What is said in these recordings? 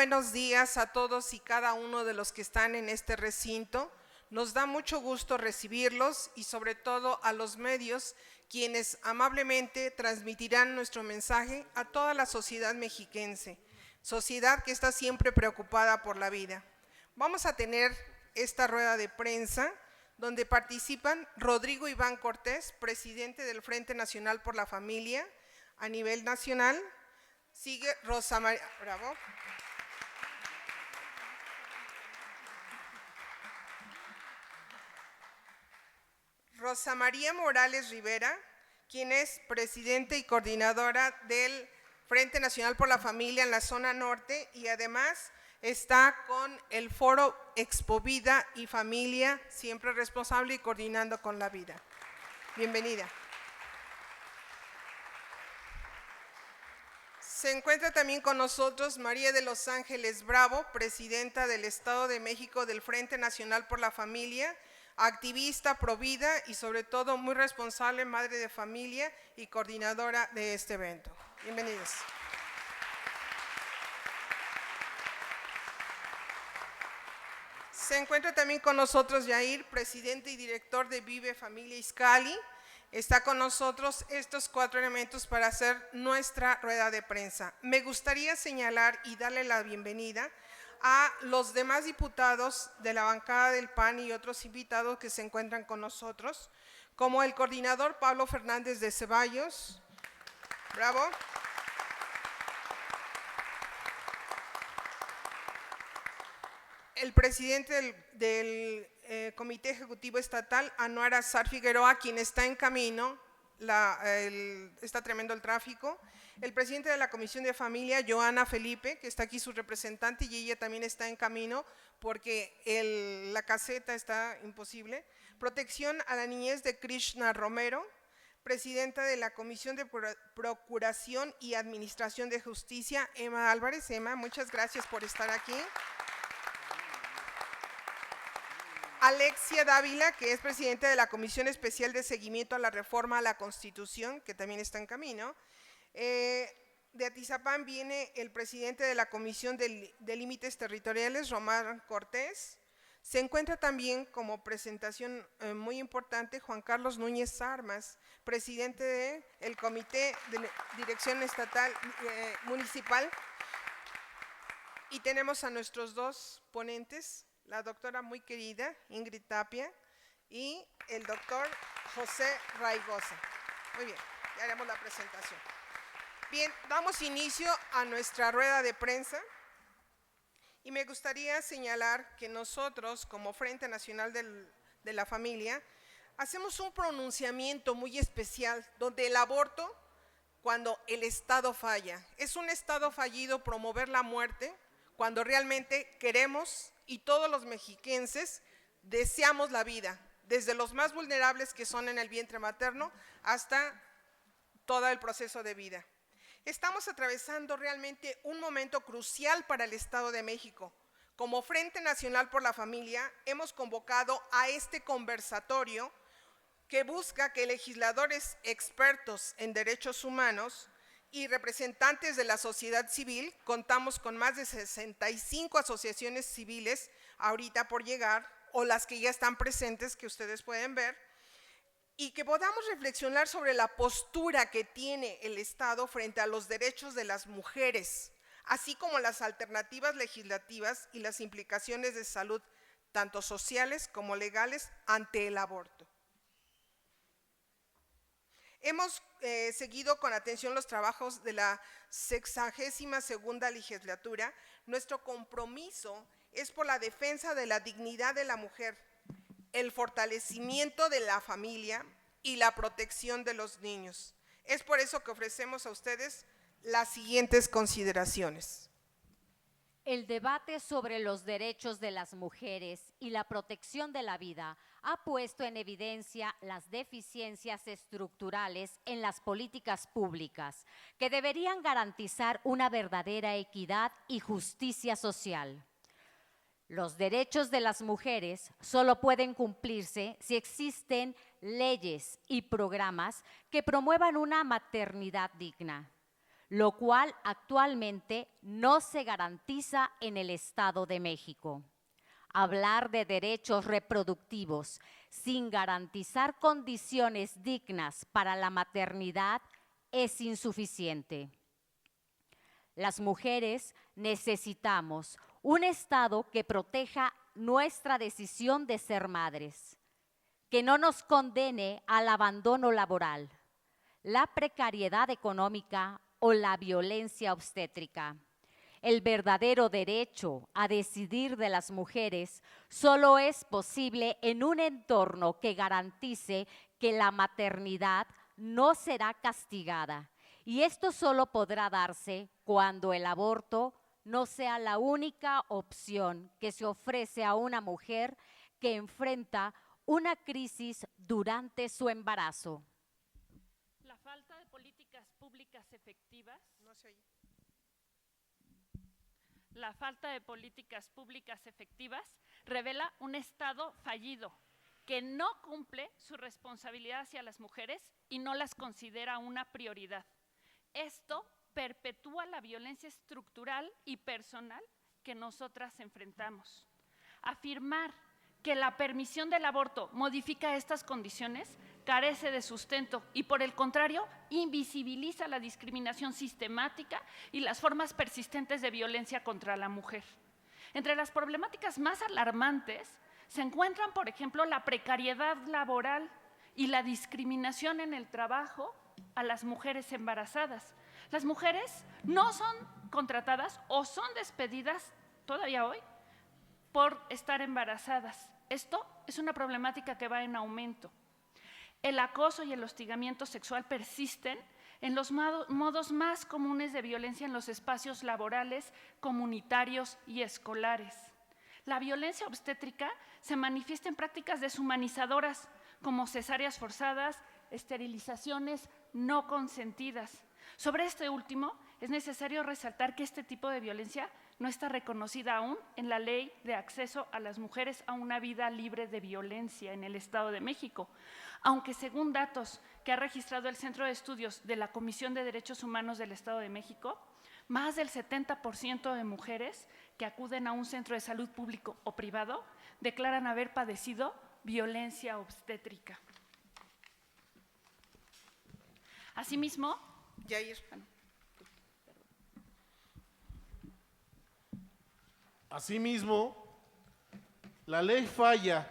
buenos días a todos y cada uno de los que están en este recinto. Nos da mucho gusto recibirlos y sobre todo a los medios, quienes amablemente transmitirán nuestro mensaje a toda la sociedad mexiquense, sociedad que está siempre preocupada por la vida. Vamos a tener esta rueda de prensa donde participan Rodrigo Iván Cortés, presidente del Frente Nacional por la Familia a nivel nacional. Sigue Rosa María, bravo. Rosa María Morales Rivera, quien es presidente y coordinadora del Frente Nacional por la Familia en la zona norte y además está con el foro Expo Vida y Familia, siempre responsable y coordinando con la vida. Bienvenida. Se encuentra también con nosotros María de los Ángeles Bravo, presidenta del Estado de México del Frente Nacional por la Familia, activista pro vida y sobre todo muy responsable, madre de familia y coordinadora de este evento. Bienvenidos. Se encuentra también con nosotros Yair, presidente y director de Vive Familia Izcalli. Está con nosotros estos 4 elementos para hacer nuestra rueda de prensa. Me gustaría señalar y darle la bienvenida a los demás diputados de la bancada del PAN y otros invitados que se encuentran con nosotros, como el coordinador Pablo Fernández de Ceballos. Bravo. El presidente del Comité Ejecutivo Estatal, Anuar Azar Figueroa, quien está en camino, está tremendo el tráfico. El presidente de la Comisión de Familia, Joana Felipe, que está aquí su representante y ella también está en camino porque la caseta está imposible. Protección a la Niñez de Krishna Romero, presidenta de la Comisión de Procuración y Administración de Justicia, Emma Álvarez. Emma, muchas gracias por estar aquí. Alexia Dávila, que es presidenta de la Comisión Especial de Seguimiento a la Reforma a la Constitución, que también está en camino. De Atizapán viene el presidente de la Comisión de Límites Territoriales, Román Cortés. Se encuentra también como presentación muy importante Juan Carlos Núñez Armas, presidente del Comité de Dirección Estatal Municipal. Y tenemos a nuestros 2 ponentes, la doctora muy querida Ingrid Tapia y el doctor José Raigosa. Muy bien, ya haremos la presentación. Bien, damos inicio a nuestra rueda de prensa y me gustaría señalar que nosotros, como Frente Nacional de la Familia, hacemos un pronunciamiento muy especial donde el aborto, cuando el Estado falla, es un Estado fallido promover la muerte cuando realmente queremos y todos los mexiquenses deseamos la vida, desde los más vulnerables que son en el vientre materno hasta todo el proceso de vida. Estamos atravesando realmente un momento crucial para el Estado de México. Como Frente Nacional por la Familia, hemos convocado a este conversatorio que busca que legisladores expertos en derechos humanos y representantes de la sociedad civil, contamos con más de 65 asociaciones civiles ahorita por llegar, o las que ya están presentes que ustedes pueden ver, y que podamos reflexionar sobre la postura que tiene el Estado frente a los derechos de las mujeres, así como las alternativas legislativas y las implicaciones de salud, tanto sociales como legales, ante el aborto. Hemos seguido con atención los trabajos de la 62ª legislatura. Nuestro compromiso es por la defensa de la dignidad de la mujer, el fortalecimiento de la familia y la protección de los niños. Es por eso que ofrecemos a ustedes las siguientes consideraciones. El debate sobre los derechos de las mujeres y la protección de la vida ha puesto en evidencia las deficiencias estructurales en las políticas públicas que deberían garantizar una verdadera equidad y justicia social. Los derechos de las mujeres solo pueden cumplirse si existen leyes y programas que promuevan una maternidad digna. lo cual actualmente no se garantiza en el Estado de México. Hablar de derechos reproductivos sin garantizar condiciones dignas para la maternidad es insuficiente. Las mujeres necesitamos un Estado que proteja nuestra decisión de ser madres, que no nos condene al abandono laboral, la precariedad económica o la violencia obstétrica. El verdadero derecho a decidir de las mujeres solo es posible en un entorno que garantice que la maternidad no será castigada. Y esto solo podrá darse cuando el aborto no sea la única opción que se ofrece a una mujer que enfrenta una crisis durante su embarazo. La falta de políticas públicas efectivas. La falta de políticas públicas efectivas revela un Estado fallido que no cumple su responsabilidad hacia las mujeres y no las considera una prioridad. Esto perpetúa la violencia estructural y personal que nosotras enfrentamos. Afirmar que la permisión del aborto modifica estas condiciones carece de sustento y, por el contrario, invisibiliza la discriminación sistemática y las formas persistentes de violencia contra la mujer. Entre las problemáticas más alarmantes se encuentran, por ejemplo, la precariedad laboral y la discriminación en el trabajo a las mujeres embarazadas. Las mujeres no son contratadas o son despedidas todavía hoy por estar embarazadas. Esto es una problemática que va en aumento. El acoso y el hostigamiento sexual persisten en los modos más comunes de violencia en los espacios laborales, comunitarios y escolares. La violencia obstétrica se manifiesta en prácticas deshumanizadoras como cesáreas forzadas, esterilizaciones no consentidas. Sobre este último, es necesario resaltar que este tipo de violencia no está reconocida aún en la Ley de Acceso a las Mujeres a una Vida Libre de Violencia en el Estado de México, aunque según datos que ha registrado el Centro de Estudios de la Comisión de Derechos Humanos del Estado de México, más del 70% de mujeres que acuden a un centro de salud público o privado declaran haber padecido violencia obstétrica. Asimismo, Asimismo, la ley falla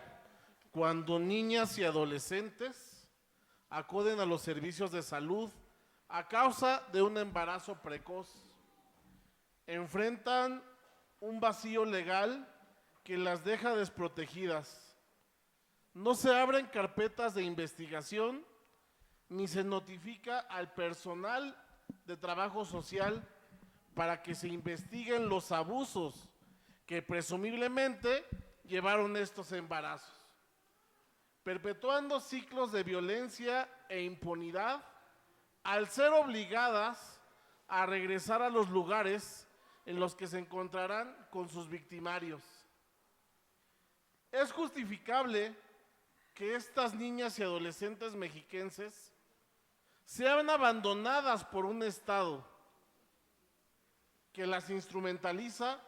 cuando niñas y adolescentes acuden a los servicios de salud a causa de un embarazo precoz. Enfrentan un vacío legal que las deja desprotegidas. No se abren carpetas de investigación ni se notifica al personal de trabajo social para que se investiguen los abusos que presumiblemente llevaron estos embarazos, perpetuando ciclos de violencia e impunidad al ser obligadas a regresar a los lugares en los que se encontrarán con sus victimarios. Es justificable que estas niñas y adolescentes mexiquenses sean abandonadas por un Estado que las instrumentaliza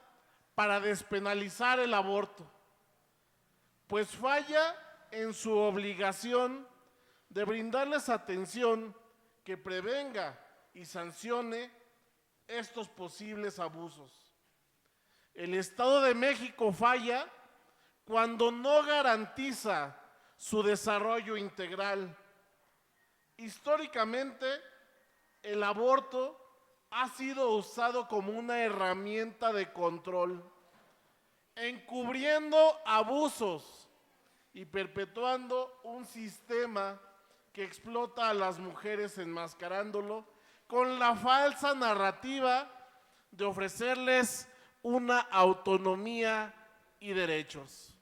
para despenalizar el aborto, pues falla en su obligación de brindarles atención que prevenga y sancione estos posibles abusos. El Estado de México falla cuando no garantiza su desarrollo integral. Históricamente, el aborto ha sido usado como una herramienta de control, encubriendo abusos y perpetuando un sistema que explota a las mujeres enmascarándolo con la falsa narrativa de ofrecerles una autonomía y derechos.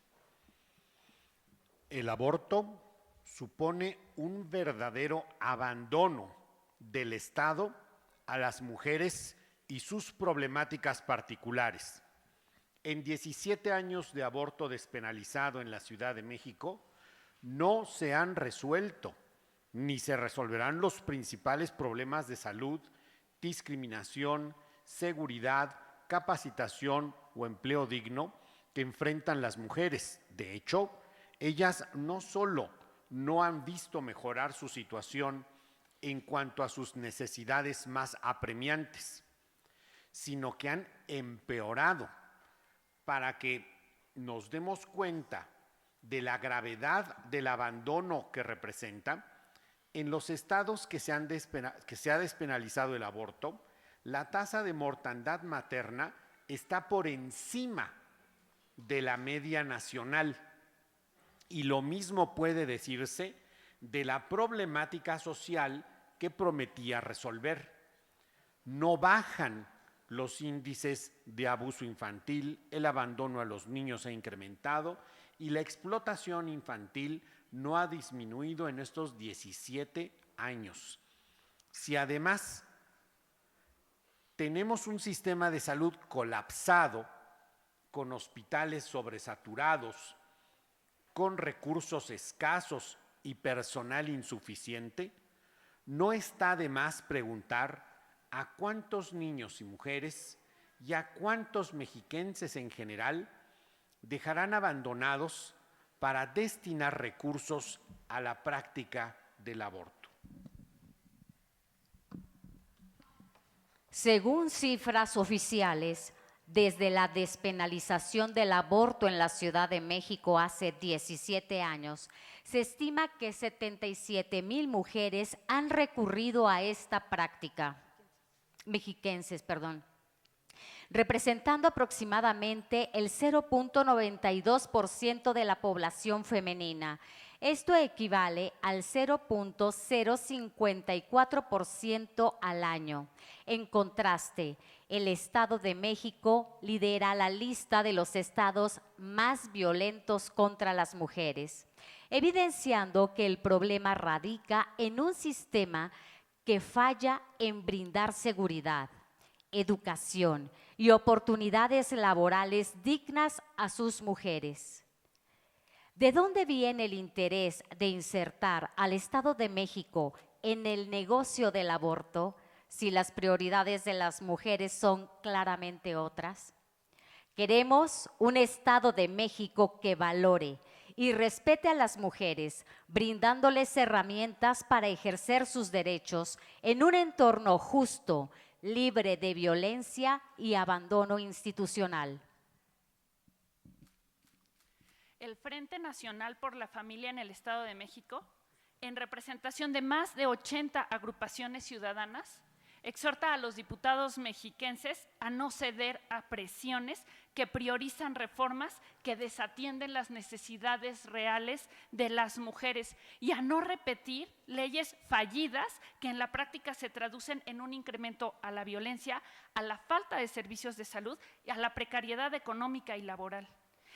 El aborto supone un verdadero abandono del Estado a las mujeres y sus problemáticas particulares. En 17 años de aborto despenalizado en la Ciudad de México, no se han resuelto ni se resolverán los principales problemas de salud discriminación, seguridad, capacitación o empleo digno que enfrentan las mujeres. De hecho, ellas no solo no han visto mejorar su situación en cuanto a sus necesidades más apremiantes, sino que han empeorado. Para que nos demos cuenta de la gravedad del abandono que representa, en los estados que se ha despenalizado el aborto, la tasa de mortandad materna está por encima de la media nacional. Y lo mismo puede decirse de la problemática social que prometía resolver. No bajan los índices de abuso infantil, el abandono a los niños se ha incrementado y la explotación infantil no ha disminuido en estos 17 años. Si además tenemos un sistema de salud colapsado, con hospitales sobresaturados, con recursos escasos y personal insuficiente, no está de más preguntar a cuántos niños y mujeres y a cuántos mexiquenses en general dejarán abandonados para destinar recursos a la práctica del aborto. Según cifras oficiales, desde la despenalización del aborto en la Ciudad de México hace 17 años, se estima que 77,000 mujeres han recurrido a esta práctica, mexiquenses, representando aproximadamente el 0.92% de la población femenina. Esto equivale al 0.054% al año. En contraste, el Estado de México lidera la lista de los estados más violentos contra las mujeres, evidenciando que el problema radica en un sistema que falla en brindar seguridad, educación y oportunidades laborales dignas a sus mujeres. ¿De dónde viene el interés de insertar al Estado de México en el negocio del aborto si las prioridades de las mujeres son claramente otras? Queremos un Estado de México que valore y respete a las mujeres, brindándoles herramientas para ejercer sus derechos en un entorno justo, libre de violencia y abandono institucional. El Frente Nacional por la Familia en el Estado de México, en representación de más de 80 agrupaciones ciudadanas, exhorta a los diputados mexiquenses a no ceder a presiones que priorizan reformas que desatienden las necesidades reales de las mujeres y a no repetir leyes fallidas que en la práctica se traducen en un incremento a la violencia, a la falta de servicios de salud y a la precariedad económica y laboral.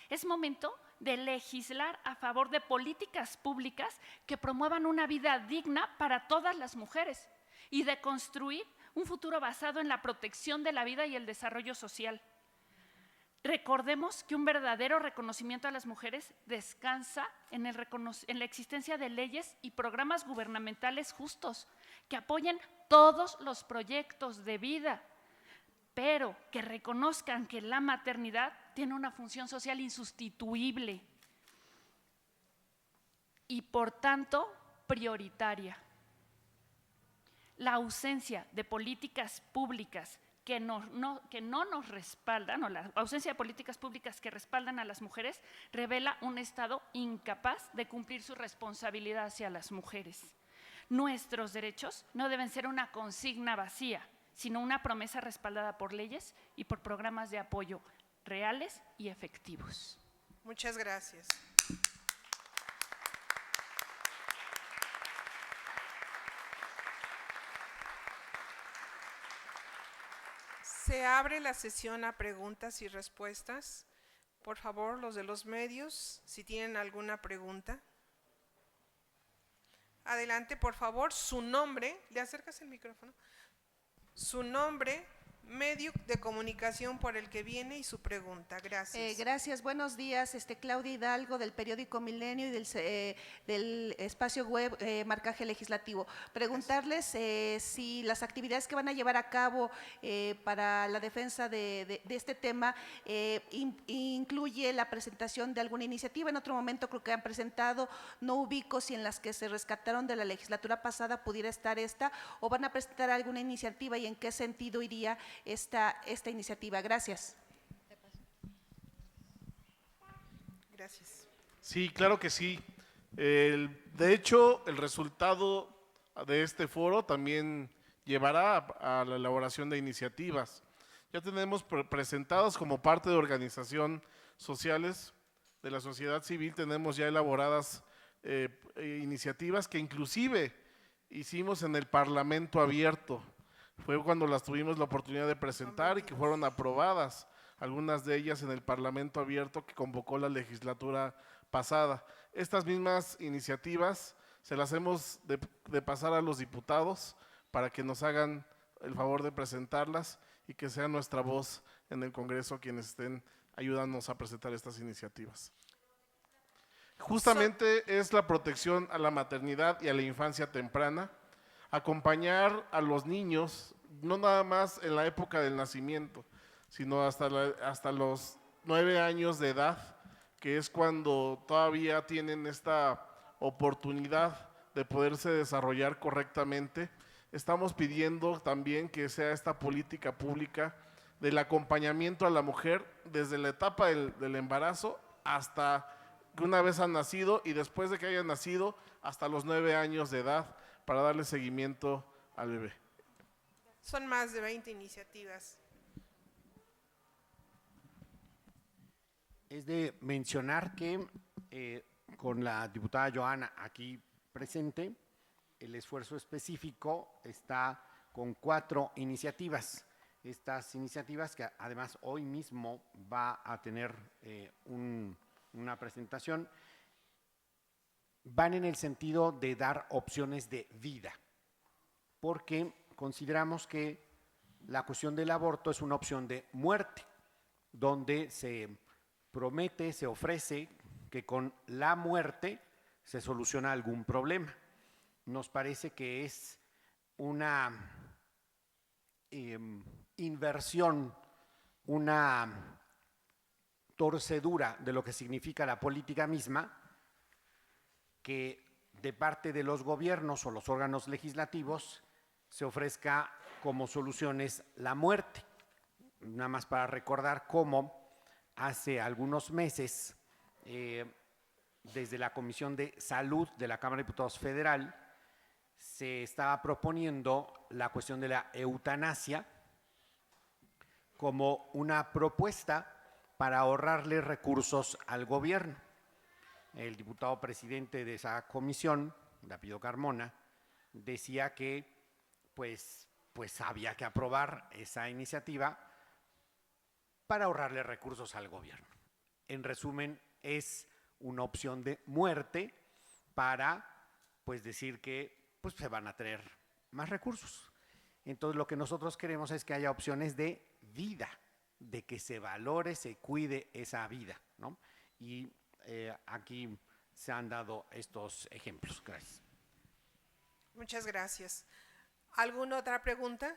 Es momento de legislar a favor de políticas públicas que promuevan una vida digna para todas las mujeres y de construir un futuro basado en la protección de la vida y el desarrollo social. Recordemos que un verdadero reconocimiento a las mujeres descansa en la existencia de leyes y programas gubernamentales justos que apoyen todos los proyectos de vida, pero que reconozcan que la maternidad tiene una función social insustituible y, por tanto, prioritaria. La ausencia de políticas públicas que no nos respaldan, o la ausencia de políticas públicas que respaldan a las mujeres, revela un Estado incapaz de cumplir su responsabilidad hacia las mujeres. Nuestros derechos no deben ser una consigna vacía, sino una promesa respaldada por leyes y por programas de apoyo reales y efectivos. Muchas gracias. Se abre la sesión a preguntas y respuestas. Por favor, los de los medios, si tienen alguna pregunta. Adelante, por favor, su nombre. ¿Le acercas el micrófono? Su nombre, medio de comunicación por el que viene y su pregunta. Gracias. Gracias, buenos días. Claudia Hidalgo del periódico Milenio y del espacio web Marcaje Legislativo. Preguntarles si las actividades que van a llevar a cabo para la defensa de este tema incluye la presentación de alguna iniciativa. En otro momento creo que han presentado, no ubico si en las que se rescataron de la legislatura pasada pudiera estar esta, o van a presentar alguna iniciativa y en qué sentido iría esta iniciativa. Gracias. Gracias. Sí, claro que sí. De hecho, el resultado de este foro también llevará a la elaboración de iniciativas. Ya tenemos presentadas como parte de organización sociales de la sociedad civil, tenemos ya elaboradas iniciativas que inclusive hicimos en el Parlamento abierto. Fue cuando las tuvimos la oportunidad de presentar y que fueron aprobadas, algunas de ellas en el Parlamento abierto que convocó la legislatura pasada. Estas mismas iniciativas se las hemos de pasar a los diputados para que nos hagan el favor de presentarlas y que sea nuestra voz en el Congreso quienes estén ayudándonos a presentar estas iniciativas. Justamente es la protección a la maternidad y a la infancia temprana, acompañar a los niños, no nada más en la época del nacimiento, sino hasta los 9 años de edad, que es cuando todavía tienen esta oportunidad de poderse desarrollar correctamente. Estamos pidiendo también que sea esta política pública del acompañamiento a la mujer desde la etapa del embarazo hasta que una vez han nacido y después de que hayan nacido hasta los 9 años de edad para darle seguimiento al bebé. Son más de 20 iniciativas. Es de mencionar que con la diputada Johanna aquí presente, el esfuerzo específico está con 4 iniciativas. Estas iniciativas que además hoy mismo va a tener una presentación, van en el sentido de dar opciones de vida, porque consideramos que la cuestión del aborto es una opción de muerte, donde se promete, se ofrece que con la muerte se soluciona algún problema. Nos parece que es una inversión, una torcedura de lo que significa la política misma, que de parte de los gobiernos o los órganos legislativos se ofrezca como soluciones la muerte. Nada más para recordar cómo hace algunos meses, desde la Comisión de Salud de la Cámara de Diputados Federal, se estaba proponiendo la cuestión de la eutanasia como una propuesta para ahorrarle recursos al gobierno. El diputado presidente de esa comisión, de apellido Carmona, decía que pues había que aprobar esa iniciativa para ahorrarle recursos al gobierno. En resumen, es una opción de muerte para pues decir que pues se van a tener más recursos. Entonces lo que nosotros queremos es que haya opciones de vida, de que se valore, se cuide esa vida, ¿no? Y aquí se han dado estos ejemplos. Gracias. Muchas gracias. ¿Alguna otra pregunta?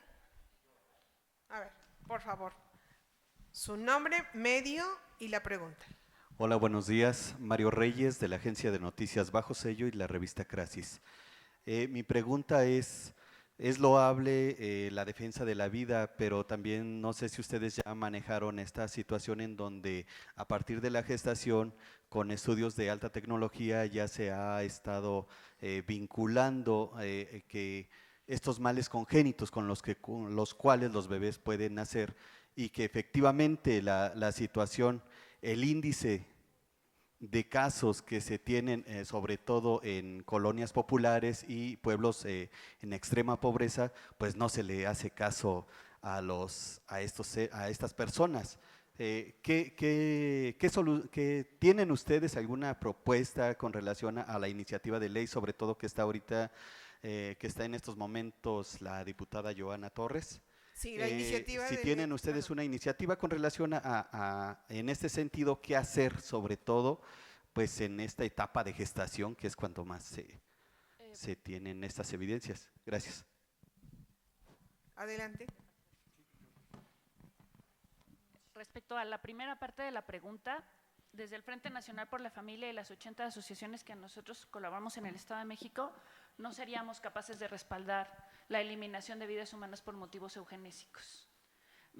A ver, por favor. Su nombre, medio y la pregunta. Hola, buenos días. Mario Reyes, de la agencia de noticias Bajo Sello y la revista Crasis. Mi pregunta es loable la defensa de la vida, pero también no sé si ustedes ya manejaron esta situación en donde a partir de la gestación, con estudios de alta tecnología, ya se ha estado vinculando que estos males congénitos con los cuales los bebés pueden nacer y que efectivamente la situación, el índice de casos que se tienen sobre todo en colonias populares y pueblos en extrema pobreza, pues no se le hace caso a estas personas. ¿Tienen ustedes alguna propuesta con relación a la iniciativa de ley, sobre todo que está ahorita, que está en estos momentos la diputada Johanna Torres? Sí, la iniciativa si del- tienen ustedes ajá. una iniciativa con relación en este sentido, qué hacer, sobre todo, pues en esta etapa de gestación, que es cuando más se tienen estas evidencias. Gracias. Adelante. Respecto a la primera parte de la pregunta, desde el Frente Nacional por la Familia y las 80 asociaciones que nosotros colaboramos en el Estado de México, no seríamos capaces de respaldar la eliminación de vidas humanas por motivos eugenésicos.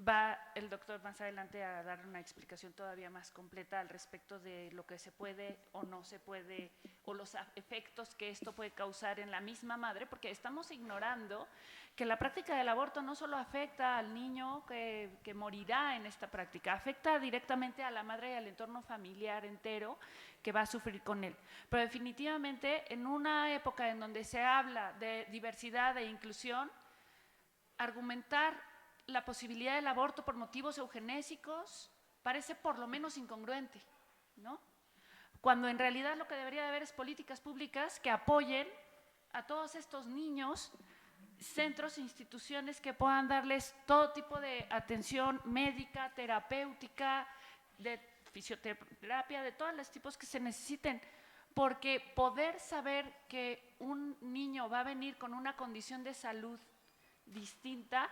Va el doctor más adelante a dar una explicación todavía más completa al respecto de lo que se puede o no se puede, o los efectos que esto puede causar en la misma madre, porque estamos ignorando que la práctica del aborto no solo afecta al niño que morirá en esta práctica, afecta directamente a la madre y al entorno familiar entero que va a sufrir con él. Pero definitivamente en una época en donde se habla de diversidad e inclusión, argumentar la posibilidad del aborto por motivos eugenésicos parece por lo menos incongruente, ¿no? Cuando en realidad lo que debería de haber es políticas públicas que apoyen a todos estos niños, centros e instituciones que puedan darles todo tipo de atención médica, terapéutica, de fisioterapia, de todos los tipos que se necesiten, porque poder saber que un niño va a venir con una condición de salud distinta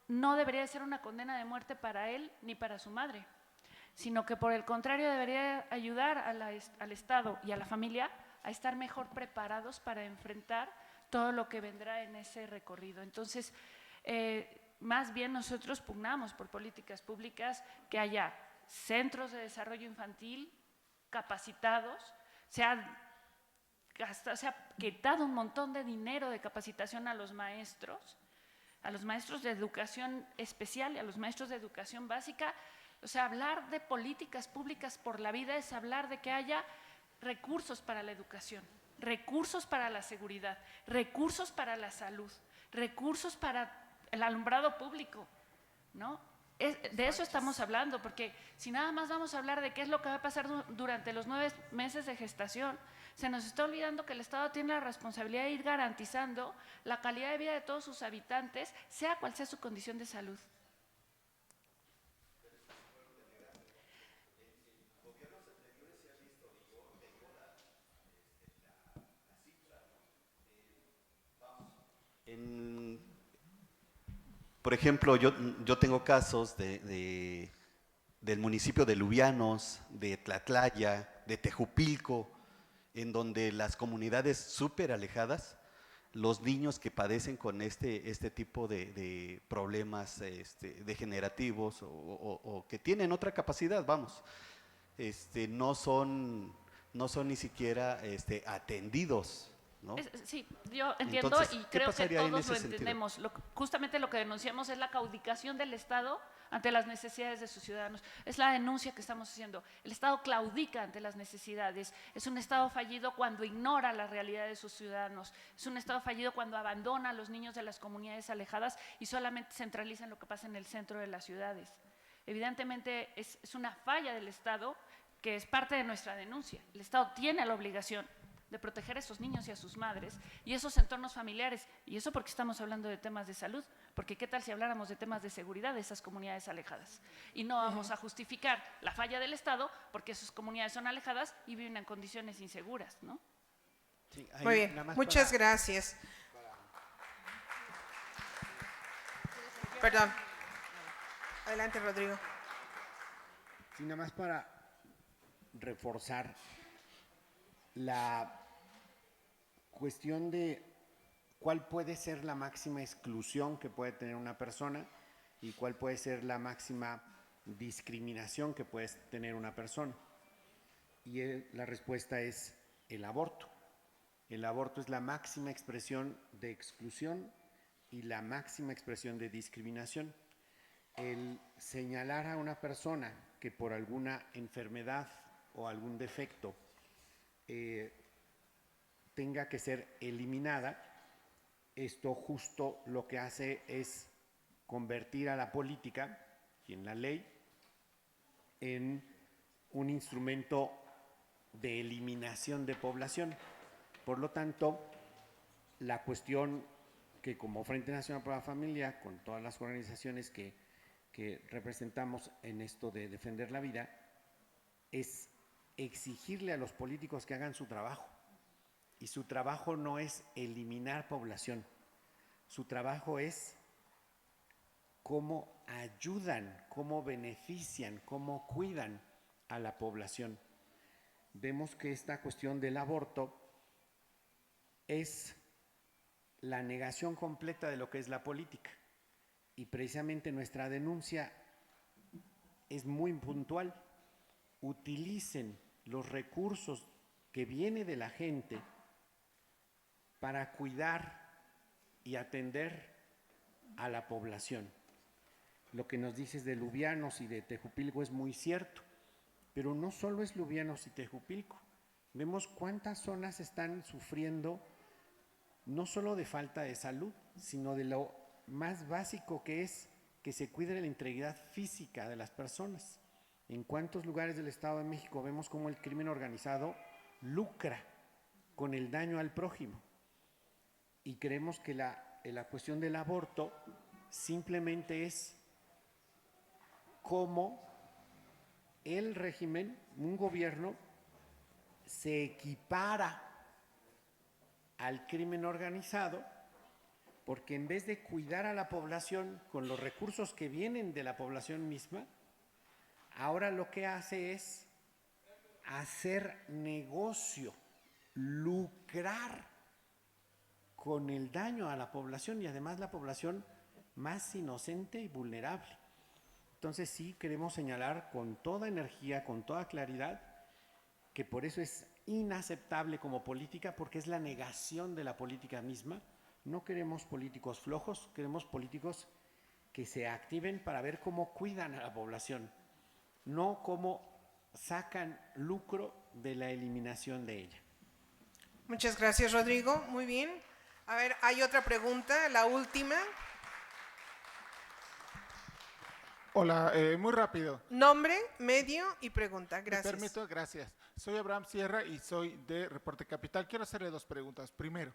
no debería ser una condena de muerte para él ni para su madre, sino que por el contrario debería ayudar al Estado y a la familia a estar mejor preparados para enfrentar todo lo que vendrá en ese recorrido. Entonces, más bien nosotros pugnamos por políticas públicas, que haya centros de desarrollo infantil capacitados, se ha quitado un montón de dinero de capacitación a los maestros de educación especial y a los maestros de educación básica. O sea, hablar de políticas públicas por la vida es hablar de que haya recursos para la educación, recursos para la seguridad, recursos para la salud, recursos para el alumbrado público, ¿no? De eso estamos hablando, porque si nada más vamos a hablar de qué es lo que va a pasar durante los 9 meses de gestación, se nos está olvidando que el Estado tiene la responsabilidad de ir garantizando la calidad de vida de todos sus habitantes, sea cual sea su condición de salud. Por ejemplo, yo tengo casos del municipio de Lubianos, de Tlatlaya, de Tejupilco, en donde las comunidades súper alejadas, los niños que padecen con este tipo de problemas degenerativos o que tienen otra capacidad, vamos, no son ni siquiera atendidos, ¿no? Sí, yo entiendo. Entonces, y ¿qué creo que pasaría en todos ese lo sentido? entendemos. Justamente lo que denunciamos es la claudicación del Estado ante las necesidades de sus ciudadanos. Es la denuncia que estamos haciendo. El Estado claudica ante las necesidades. Es un Estado fallido cuando ignora la realidad de sus ciudadanos. Es un Estado fallido cuando abandona a los niños de las comunidades alejadas y solamente centraliza en lo que pasa en el centro de las ciudades. Evidentemente es una falla del Estado que es parte de nuestra denuncia. El Estado tiene la obligación de proteger a esos niños y a sus madres y esos entornos familiares. Y eso porque estamos hablando de temas de salud, porque qué tal si habláramos de temas de seguridad de esas comunidades alejadas. Y no vamos a justificar la falla del Estado porque esas comunidades son alejadas y viven en condiciones inseguras, ¿no? Sí, Muy bien, muchas gracias. Perdón. Adelante, Rodrigo. Sí, nada más para reforzar la cuestión de cuál puede ser la máxima exclusión que puede tener una persona y cuál puede ser la máxima discriminación que puede tener una persona. Y la respuesta es el aborto. El aborto es la máxima expresión de exclusión y la máxima expresión de discriminación. El señalar a una persona que por alguna enfermedad o algún defecto tenga que ser eliminada, esto justo lo que hace es convertir a la política y en la ley en un instrumento de eliminación de población. Por lo tanto, la cuestión que como Frente Nacional por la Familia, con todas las organizaciones que representamos en esto de defender la vida, es exigirle a los políticos que hagan su trabajo. Y su trabajo no es eliminar población, su trabajo es cómo ayudan, cómo benefician, cómo cuidan a la población. Vemos que esta cuestión del aborto es la negación completa de lo que es la política. Y precisamente nuestra denuncia es muy puntual. Utilicen los recursos que viene de la gente para cuidar y atender a la población. Lo que nos dices de Lubianos y de Tejupilco es muy cierto, pero no solo es Lubianos y Tejupilco. Vemos cuántas zonas están sufriendo no solo de falta de salud, sino de lo más básico que es que se cuide la integridad física de las personas. En cuántos lugares del Estado de México vemos cómo el crimen organizado lucra con el daño al prójimo. Y creemos que la cuestión del aborto simplemente es cómo el régimen, un gobierno, se equipara al crimen organizado, porque en vez de cuidar a la población con los recursos que vienen de la población misma, ahora lo que hace es hacer negocio, lucrar con el daño a la población y además la población más inocente y vulnerable. Entonces sí queremos señalar con toda energía, con toda claridad, que por eso es inaceptable como política, porque es la negación de la política misma. No queremos políticos flojos, queremos políticos que se activen para ver cómo cuidan a la población, no cómo sacan lucro de la eliminación de ella. Muchas gracias, Rodrigo. Muy bien. A ver, hay otra pregunta, la última. Hola, muy rápido. Nombre, medio y pregunta. Gracias. Me permito, gracias. Soy Abraham Sierra y soy de Reporte Capital. Quiero hacerle dos preguntas. Primero,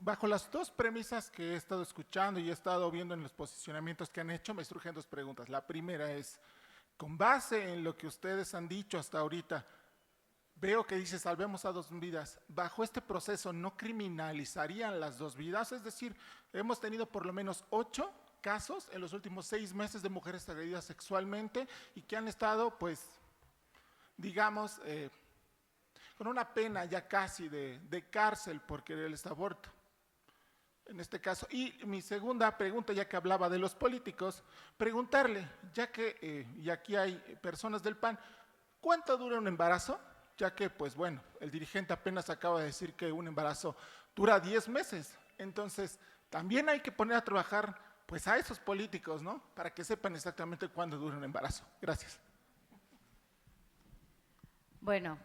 bajo las dos premisas que he estado escuchando y he estado viendo en los posicionamientos que han hecho, me surgen dos preguntas. La primera es, con base en lo que ustedes han dicho hasta ahorita, veo que dice salvemos a 2 vidas. ¿Bajo este proceso no criminalizarían las 2 vidas? Es decir, hemos tenido por lo menos 8 casos en los últimos 6 meses de mujeres agredidas sexualmente y que han estado, pues, digamos, con una pena ya casi de cárcel por querer el aborto, en este caso. Y mi segunda pregunta, ya que hablaba de los políticos, preguntarle, ya que, y aquí hay personas del PAN, ¿cuánto dura un embarazo? Ya que, pues bueno, el dirigente apenas acaba de decir que un embarazo dura 10 meses. Entonces, también hay que poner a trabajar, pues, a esos políticos, ¿no? Para que sepan exactamente cuándo dura un embarazo. Gracias. Bueno,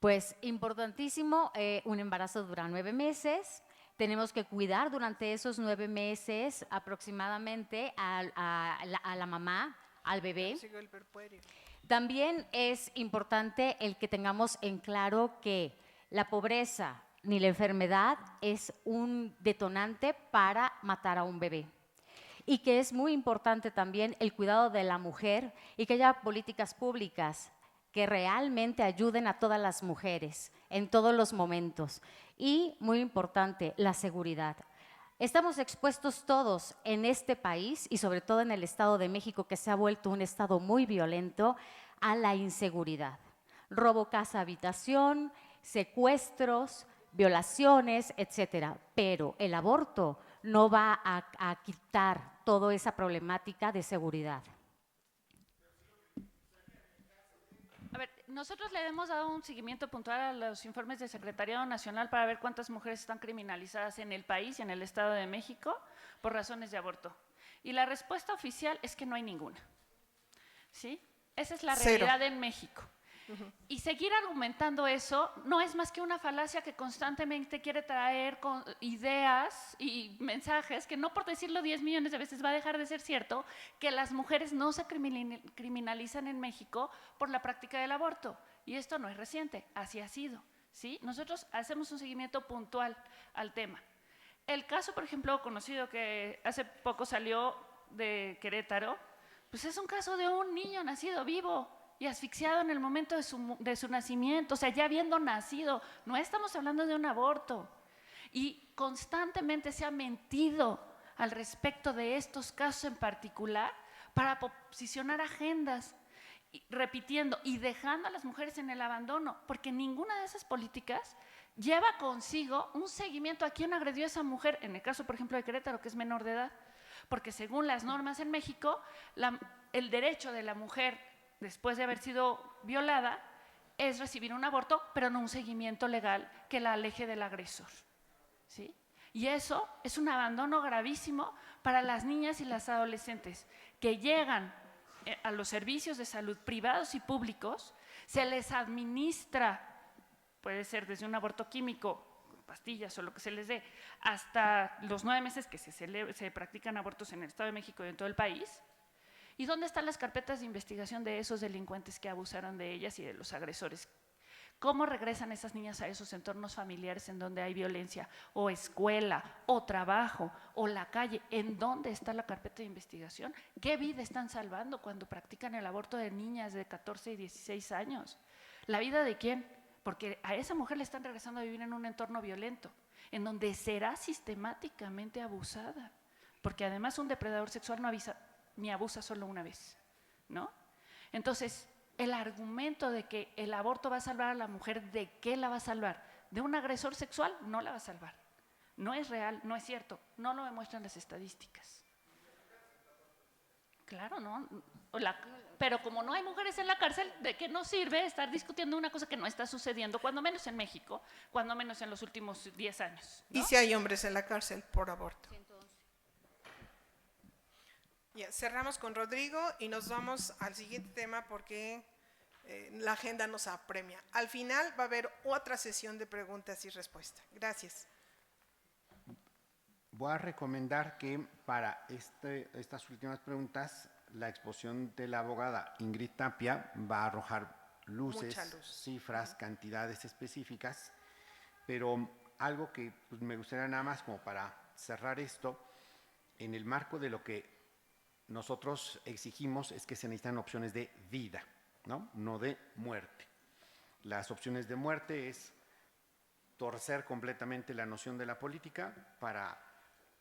pues importantísimo, un embarazo dura 9 meses. Tenemos que cuidar durante esos 9 meses aproximadamente a la mamá, al bebé. También es importante el que tengamos en claro que la pobreza ni la enfermedad es un detonante para matar a un bebé. Y que es muy importante también el cuidado de la mujer y que haya políticas públicas que realmente ayuden a todas las mujeres en todos los momentos. Y, muy importante, la seguridad. Estamos expuestos todos en este país y sobre todo en el Estado de México, que se ha vuelto un estado muy violento, a la inseguridad. Robo, casa, habitación, secuestros, violaciones, etcétera. Pero el aborto no va a quitar toda esa problemática de seguridad. A ver, nosotros le hemos dado un seguimiento puntual a los informes del Secretariado Nacional para ver cuántas mujeres están criminalizadas en el país y en el Estado de México por razones de aborto. Y la respuesta oficial es que no hay ninguna. ¿Sí? Esa es la realidad en México. Y seguir argumentando eso no es más que una falacia que constantemente quiere traer con ideas y mensajes que no por decirlo 10 millones de veces va a dejar de ser cierto, que las mujeres no se criminalizan en México por la práctica del aborto. Y esto no es reciente, así ha sido. ¿Sí? Nosotros hacemos un seguimiento puntual al tema. El caso, por ejemplo, conocido que hace poco salió de Querétaro, pues es un caso de un niño nacido vivo y asfixiado en el momento de su nacimiento, o sea, ya habiendo nacido. No estamos hablando de un aborto. Y constantemente se ha mentido al respecto de estos casos en particular para posicionar agendas, repitiendo y dejando a las mujeres en el abandono, porque ninguna de esas políticas lleva consigo un seguimiento a quién agredió a esa mujer, en el caso, por ejemplo, de Querétaro, que es menor de edad, porque según las normas en México, el derecho de la mujer, después de haber sido violada, es recibir un aborto, pero no un seguimiento legal que la aleje del agresor, ¿sí? Y eso es un abandono gravísimo para las niñas y las adolescentes que llegan a los servicios de salud privados y públicos, se les administra, puede ser desde un aborto químico, pastillas o lo que se les dé, hasta los 9 meses que se practican abortos en el Estado de México y en todo el país. ¿Y dónde están las carpetas de investigación de esos delincuentes que abusaron de ellas y de los agresores? ¿Cómo regresan esas niñas a esos entornos familiares en donde hay violencia, o escuela, o trabajo, o la calle? ¿En dónde está la carpeta de investigación? ¿Qué vida están salvando cuando practican el aborto de niñas de 14 y 16 años? ¿La vida de quién? Porque a esa mujer le están regresando a vivir en un entorno violento, en donde será sistemáticamente abusada, porque además un depredador sexual no avisa ni abusa solo una vez, ¿no? Entonces, el argumento de que el aborto va a salvar a la mujer, ¿de qué la va a salvar? ¿De un agresor sexual? No la va a salvar. No es real, no es cierto, no lo demuestran las estadísticas. Claro, ¿no? Pero como no hay mujeres en la cárcel, ¿de qué nos sirve estar discutiendo una cosa que no está sucediendo, cuando menos en México, cuando menos en los últimos 10 años? ¿No? ¿Y si hay hombres en la cárcel por aborto? Ya, cerramos con Rodrigo y nos vamos al siguiente tema porque la agenda nos apremia. Al final va a haber otra sesión de preguntas y respuestas. Gracias. Voy a recomendar que para estas últimas preguntas la exposición de la abogada Ingrid Tapia va a arrojar luces, cifras, cantidades específicas, pero algo que pues, me gustaría nada más como para cerrar esto, en el marco de lo que nosotros exigimos es que se necesitan opciones de vida, no de muerte. Las opciones de muerte es torcer completamente la noción de la política para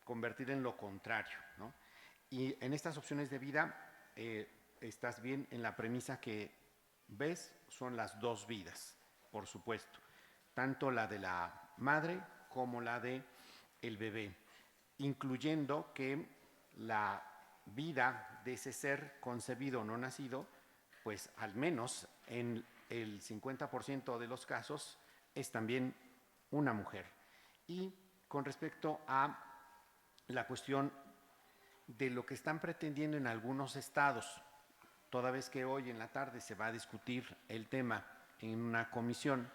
convertir en lo contrario, ¿no? Y en estas opciones de vida estás bien en la premisa que ves, son las dos vidas, por supuesto, tanto la de la madre como la de el bebé, incluyendo que la vida de ese ser concebido o no nacido, pues al menos en el 50% de los casos es también una mujer. Y con respecto a la cuestión de lo que están pretendiendo en algunos estados, toda vez que hoy en la tarde se va a discutir el tema en una comisión,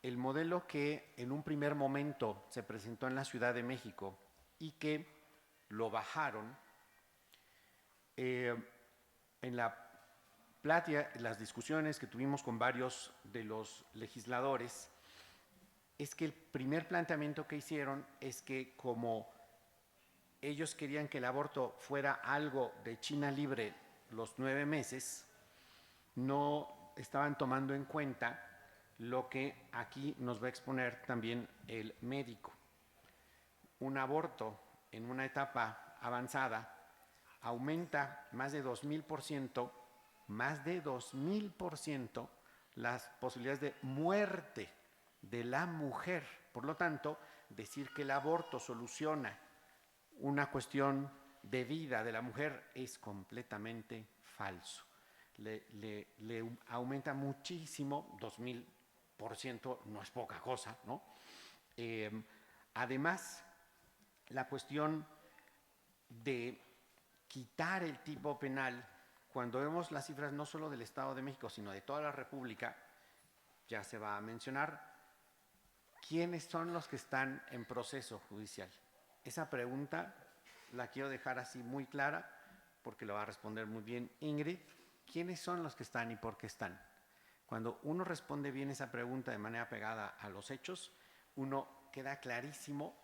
el modelo que en un primer momento se presentó en la Ciudad de México y que lo bajaron, en las discusiones que tuvimos con varios de los legisladores, es que el primer planteamiento que hicieron es que como ellos querían que el aborto fuera algo de China libre los 9 meses, no estaban tomando en cuenta lo que aquí nos va a exponer también el médico. Un aborto en una etapa avanzada aumenta más de 2000%, las posibilidades de muerte de la mujer. Por lo tanto, decir que el aborto soluciona una cuestión de vida de la mujer es completamente falso. Le aumenta muchísimo, 2000% no es poca cosa, ¿no? Además, la cuestión de quitar el tipo penal, cuando vemos las cifras no solo del Estado de México, sino de toda la República, ya se va a mencionar, ¿quiénes son los que están en proceso judicial? Esa pregunta la quiero dejar así muy clara, porque lo va a responder muy bien Ingrid. ¿Quiénes son los que están y por qué están? Cuando uno responde bien esa pregunta de manera pegada a los hechos, uno queda clarísimo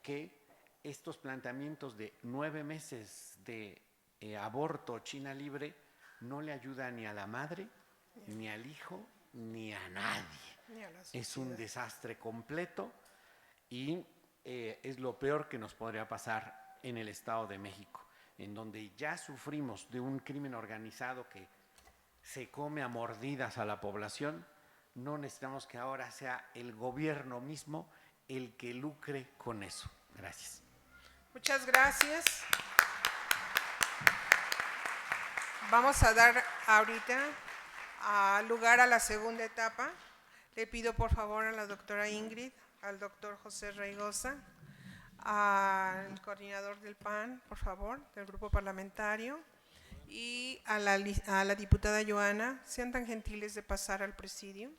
que estos planteamientos de 9 meses de aborto China libre no le ayuda ni a la madre, ni al hijo, ni a nadie. Es un desastre completo y es lo peor que nos podría pasar en el Estado de México, en donde ya sufrimos de un crimen organizado que se come a mordidas a la población. No necesitamos que ahora sea el gobierno mismo el que lucre con eso. Gracias. Muchas gracias. Vamos a dar ahorita lugar a la segunda etapa. Le pido por favor a la doctora Ingrid, al doctor José Raigosa, al coordinador del PAN, por favor, del grupo parlamentario, y a la diputada Joana, sean tan gentiles de pasar al presidio.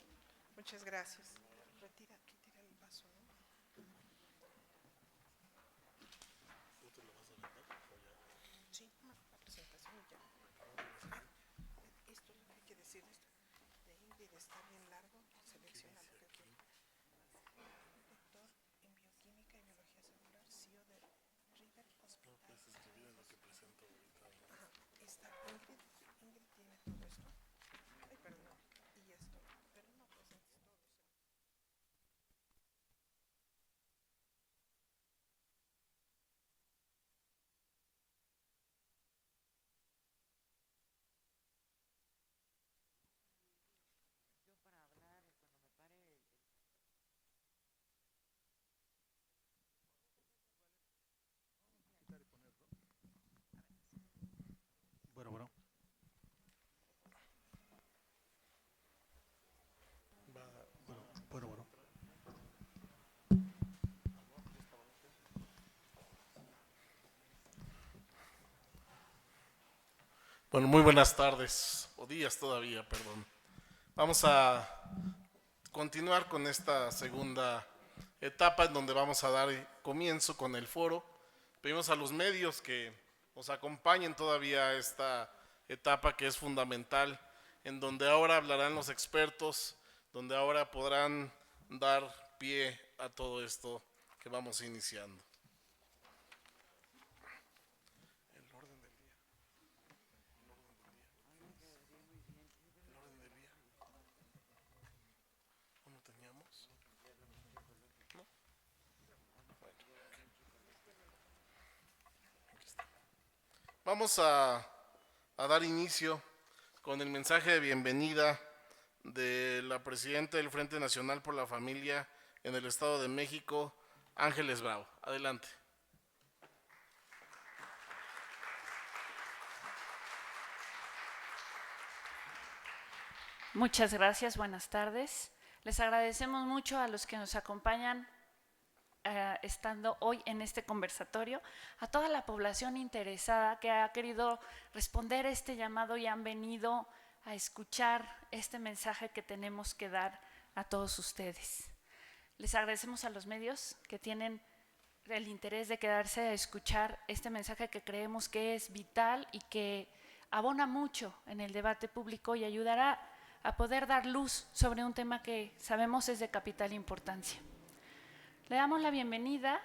Muchas gracias. Retira el vaso, ¿no? Sí, la presentación y ya. Esto es lo que hay que decir de Ingrid, está bien largo, selecciona lo que quiere. Doctor en bioquímica y biología celular, CEO de River Hospital. Ajá, está Ingrid tiene todo esto. Ay, perdón, y esto, pero no presentes todo. Bueno. Bueno. Bueno, muy buenas tardes, o días todavía, perdón. Vamos a continuar con esta segunda etapa en donde vamos a dar comienzo con el foro. Pedimos a los medios que nos acompañen todavía a esta etapa que es fundamental, en donde ahora hablarán los expertos, donde ahora podrán dar pie a todo esto que vamos iniciando. Vamos a dar inicio con el mensaje de bienvenida de la presidenta del Frente Nacional por la Familia en el Estado de México, Ángeles Bravo. Adelante. Muchas gracias, buenas tardes. Les agradecemos mucho a los que nos acompañan estando hoy en este conversatorio, a toda la población interesada que ha querido responder este llamado y han venido a escuchar este mensaje que tenemos que dar a todos ustedes. Les agradecemos a los medios que tienen el interés de quedarse a escuchar este mensaje que creemos que es vital y que abona mucho en el debate público y ayudará a poder dar luz sobre un tema que sabemos es de capital importancia. Le damos la bienvenida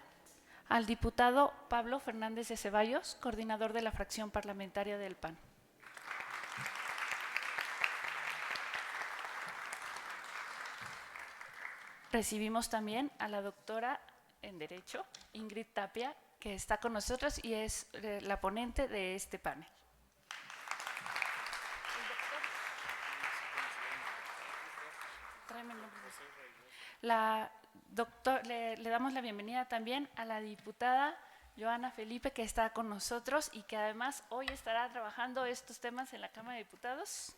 al diputado Pablo Fernández de Ceballos, coordinador de la fracción parlamentaria del PAN. Recibimos también a la doctora en Derecho, Ingrid Tapia, que está con nosotros y es la ponente de este panel. Le damos la bienvenida también a la diputada Joana Felipe, que está con nosotros y que además hoy estará trabajando estos temas en la Cámara de Diputados.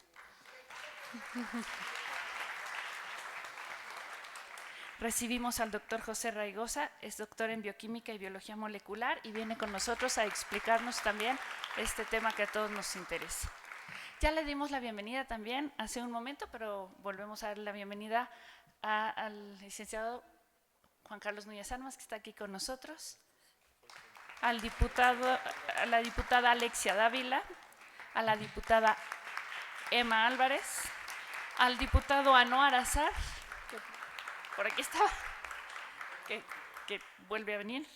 Recibimos al doctor José Raigosa, es doctor en bioquímica y biología molecular y viene con nosotros a explicarnos también este tema que a todos nos interesa. Ya le dimos la bienvenida también hace un momento, pero volvemos a dar la bienvenida al licenciado Juan Carlos Núñez Armas, que está aquí con nosotros, a la diputada Alexia Dávila, a la diputada Emma Álvarez, al diputado Anoar Azar, que por aquí estaba, que vuelve a venir,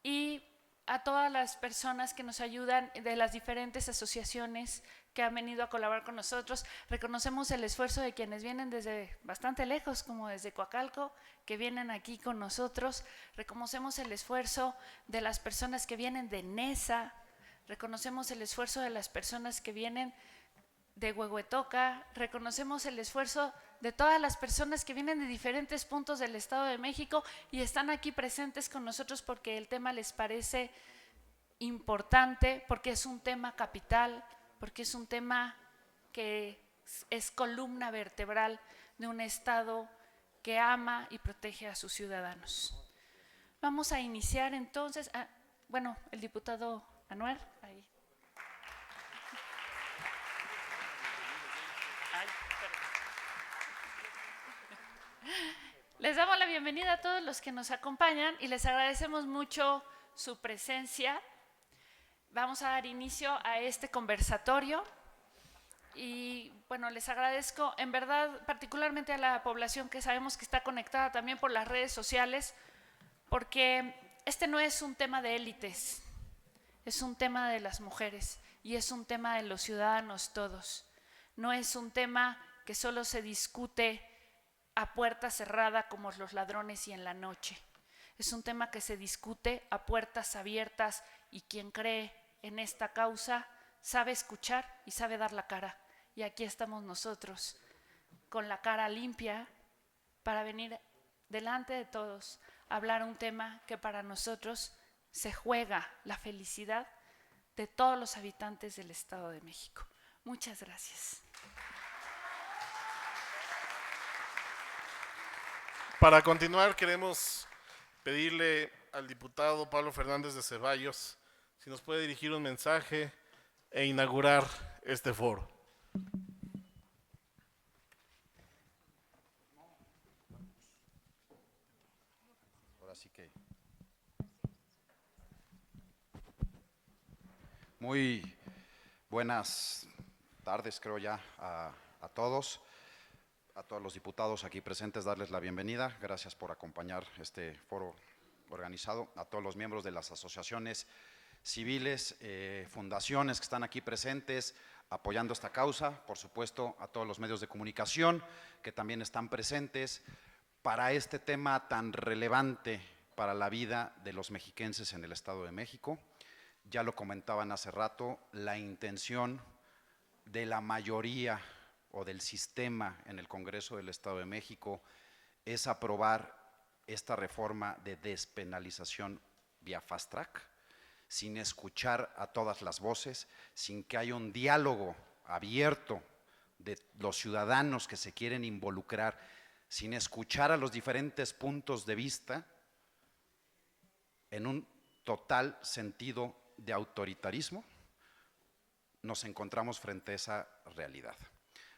y a todas las personas que nos ayudan de las diferentes asociaciones que han venido a colaborar con nosotros. Reconocemos el esfuerzo de quienes vienen desde bastante lejos, como desde Coacalco, que vienen aquí con nosotros. Reconocemos el esfuerzo de las personas que vienen de Nesa. Reconocemos el esfuerzo de las personas que vienen de Huehuetoca. Reconocemos el esfuerzo de todas las personas que vienen de diferentes puntos del Estado de México y están aquí presentes con nosotros porque el tema les parece importante, porque es un tema capital, porque es un tema que es columna vertebral de un Estado que ama y protege a sus ciudadanos. Vamos a iniciar entonces, bueno, el diputado Anuar, ahí. Les damos la bienvenida a todos los que nos acompañan y les agradecemos mucho su presencia. Vamos a dar inicio a este conversatorio y bueno, les agradezco en verdad particularmente a la población que sabemos que está conectada también por las redes sociales, porque este no es un tema de élites, es un tema de las mujeres y es un tema de los ciudadanos todos. No es un tema que solo se discute a puerta cerrada como los ladrones y en la noche. Es un tema que se discute a puertas abiertas y quien cree en esta causa sabe escuchar y sabe dar la cara. Y aquí estamos nosotros con la cara limpia para venir delante de todos a hablar un tema que para nosotros se juega la felicidad de todos los habitantes del Estado de México. Muchas gracias. Para continuar, queremos pedirle al diputado Pablo Fernández de Ceballos si nos puede dirigir un mensaje e inaugurar este foro. Ahora sí que. Muy buenas tardes, creo ya, a todos. A todos los diputados aquí presentes, darles la bienvenida. Gracias por acompañar este foro organizado. A todos los miembros de las asociaciones civiles, fundaciones que están aquí presentes apoyando esta causa. Por supuesto, a todos los medios de comunicación que también están presentes para este tema tan relevante para la vida de los mexiquenses en el Estado de México. Ya lo comentaban hace rato, la intención de la mayoría o del sistema en el Congreso del Estado de México es aprobar esta reforma de despenalización vía fast track, sin escuchar a todas las voces, sin que haya un diálogo abierto de los ciudadanos que se quieren involucrar, sin escuchar a los diferentes puntos de vista, en un total sentido de autoritarismo, nos encontramos frente a esa realidad.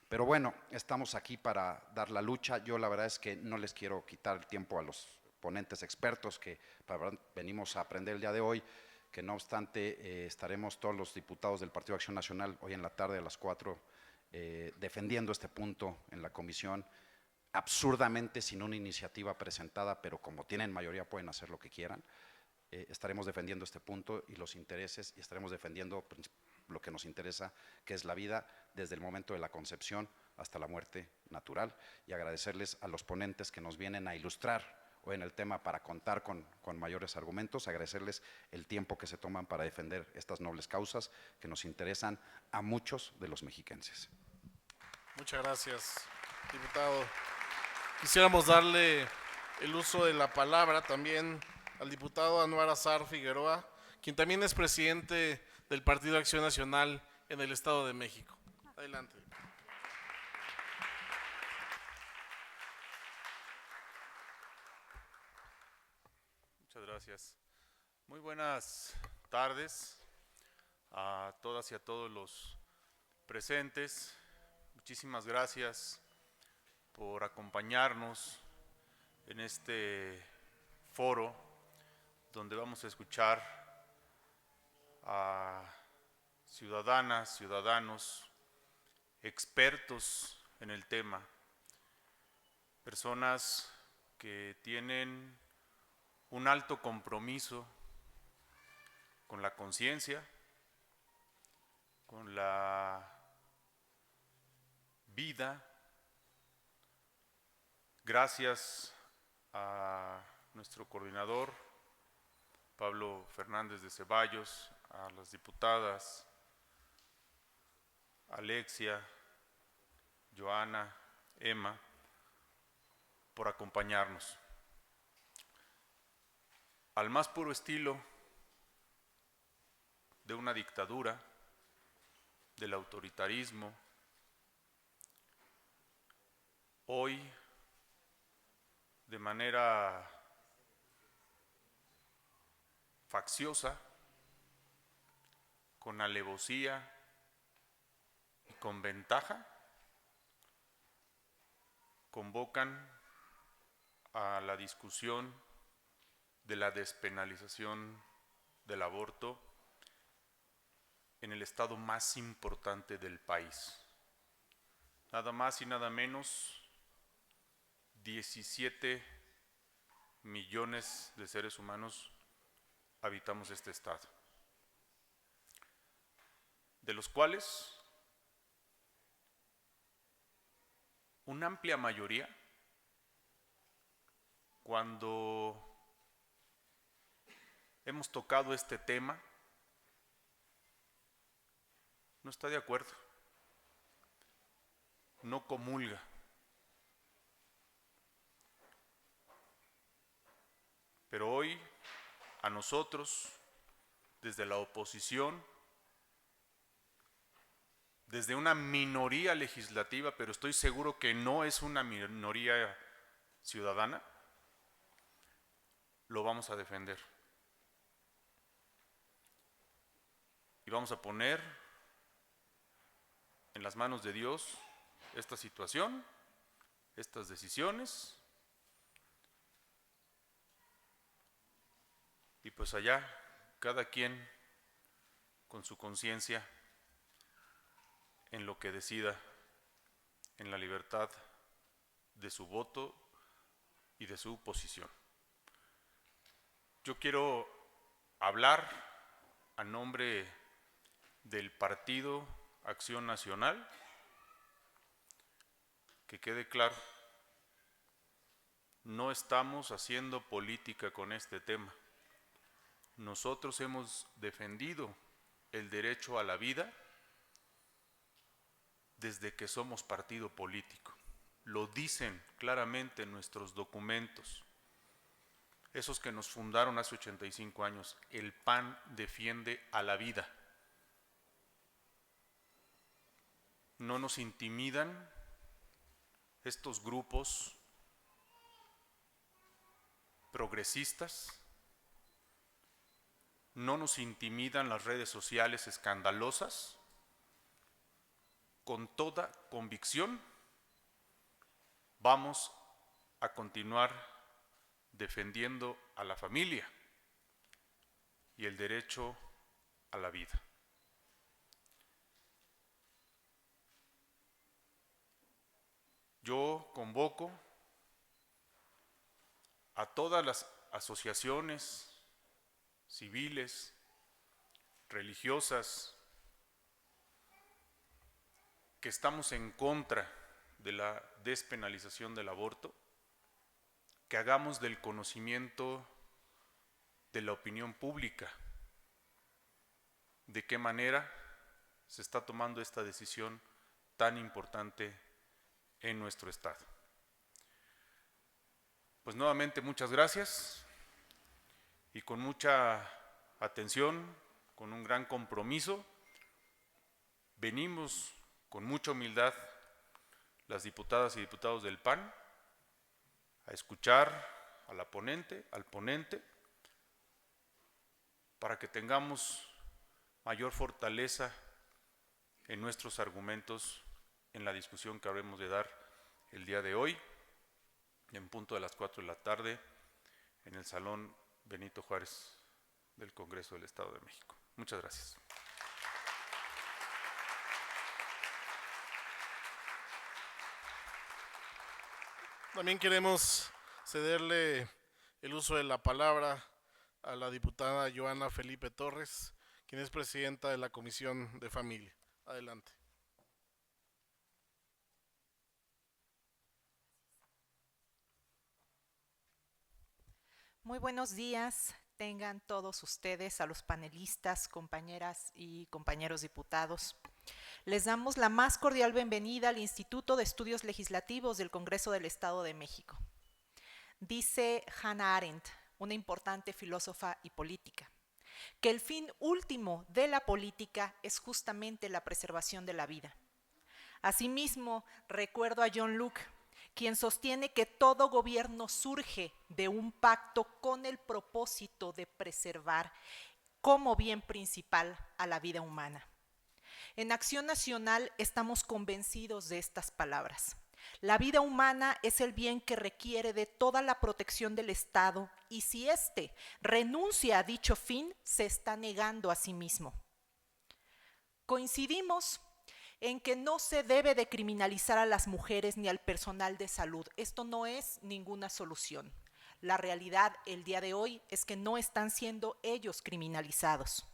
Pero bueno, estamos aquí para dar la lucha. Yo la verdad es que no les quiero quitar el tiempo a los ponentes expertos que venimos a aprender el día de hoy, que no obstante estaremos todos los diputados del Partido Acción Nacional hoy en la tarde a las 4 defendiendo este punto en la comisión, absurdamente sin una iniciativa presentada, pero como tienen mayoría pueden hacer lo que quieran. Estaremos defendiendo este punto y los intereses y estaremos defendiendo lo que nos interesa, que es la vida desde el momento de la concepción hasta la muerte natural, y agradecerles a los ponentes que nos vienen a ilustrar hoy en el tema para contar con mayores argumentos, agradecerles el tiempo que se toman para defender estas nobles causas que nos interesan a muchos de los mexiquenses. Muchas gracias, diputado. Quisiéramos darle el uso de la palabra también al diputado Anuar Azar Figueroa, quien también es presidente del Partido Acción Nacional en el Estado de México. Adelante. Muchas gracias. Muy buenas tardes a todas y a todos los presentes. Muchísimas gracias por acompañarnos en este foro donde vamos a escuchar a ciudadanas, ciudadanos, expertos en el tema, personas que tienen un alto compromiso con la conciencia, con la vida. Gracias a nuestro coordinador, Pablo Fernández de Ceballos, a las diputadas Alexia, Joana, Emma, por acompañarnos. Al más puro estilo de una dictadura, del autoritarismo, hoy, de manera facciosa, con alevosía y con ventaja, convocan a la discusión de la despenalización del aborto en el estado más importante del país. Nada más y nada menos, 17 millones de seres humanos habitamos este estado, de los cuales una amplia mayoría, cuando hemos tocado este tema, no está de acuerdo, no comulga. Pero hoy, a nosotros, desde la oposición, desde una minoría legislativa, pero estoy seguro que no es una minoría ciudadana, lo vamos a defender. Y vamos a poner en las manos de Dios esta situación, estas decisiones, y pues allá cada quien con su conciencia en lo que decida, en la libertad de su voto y de su posición. Yo quiero hablar a nombre del Partido Acción Nacional. Que quede claro, no estamos haciendo política con este tema. Nosotros hemos defendido el derecho a la vida desde que somos partido político. Lo dicen claramente en nuestros documentos. Esos que nos fundaron hace 85 años, el PAN defiende a la vida. No nos intimidan estos grupos progresistas, no nos intimidan las redes sociales escandalosas. Con toda convicción vamos a continuar defendiendo a la familia y el derecho a la vida. Yo convoco a todas las asociaciones civiles, religiosas, que estamos en contra de la despenalización del aborto, que hagamos del conocimiento de la opinión pública de qué manera se está tomando esta decisión tan importante en nuestro estado. Pues nuevamente muchas gracias y con mucha atención, con un gran compromiso, venimos con mucha humildad las diputadas y diputados del PAN a escuchar a la ponente, al ponente, para que tengamos mayor fortaleza en nuestros argumentos en la discusión que habremos de dar el día de hoy, en punto de las 4 de la tarde, en el Salón Benito Juárez del Congreso del Estado de México. Muchas gracias. También queremos cederle el uso de la palabra a la diputada Joana Felipe Torres, quien es presidenta de la Comisión de Familia. Adelante. Muy buenos días, tengan todos ustedes, a los panelistas, compañeras y compañeros diputados. Les damos la más cordial bienvenida al Instituto de Estudios Legislativos del Congreso del Estado de México. Dice Hannah Arendt, una importante filósofa y política, que el fin último de la política es justamente la preservación de la vida. Asimismo, recuerdo a John Locke, quien sostiene que todo gobierno surge de un pacto con el propósito de preservar como bien principal a la vida humana. En Acción Nacional estamos convencidos de estas palabras. La vida humana es el bien que requiere de toda la protección del Estado y si éste renuncia a dicho fin, se está negando a sí mismo. Coincidimos en que no se debe de criminalizar a las mujeres ni al personal de salud. Esto no es ninguna solución. La realidad el día de hoy es que no están siendo ellos criminalizados.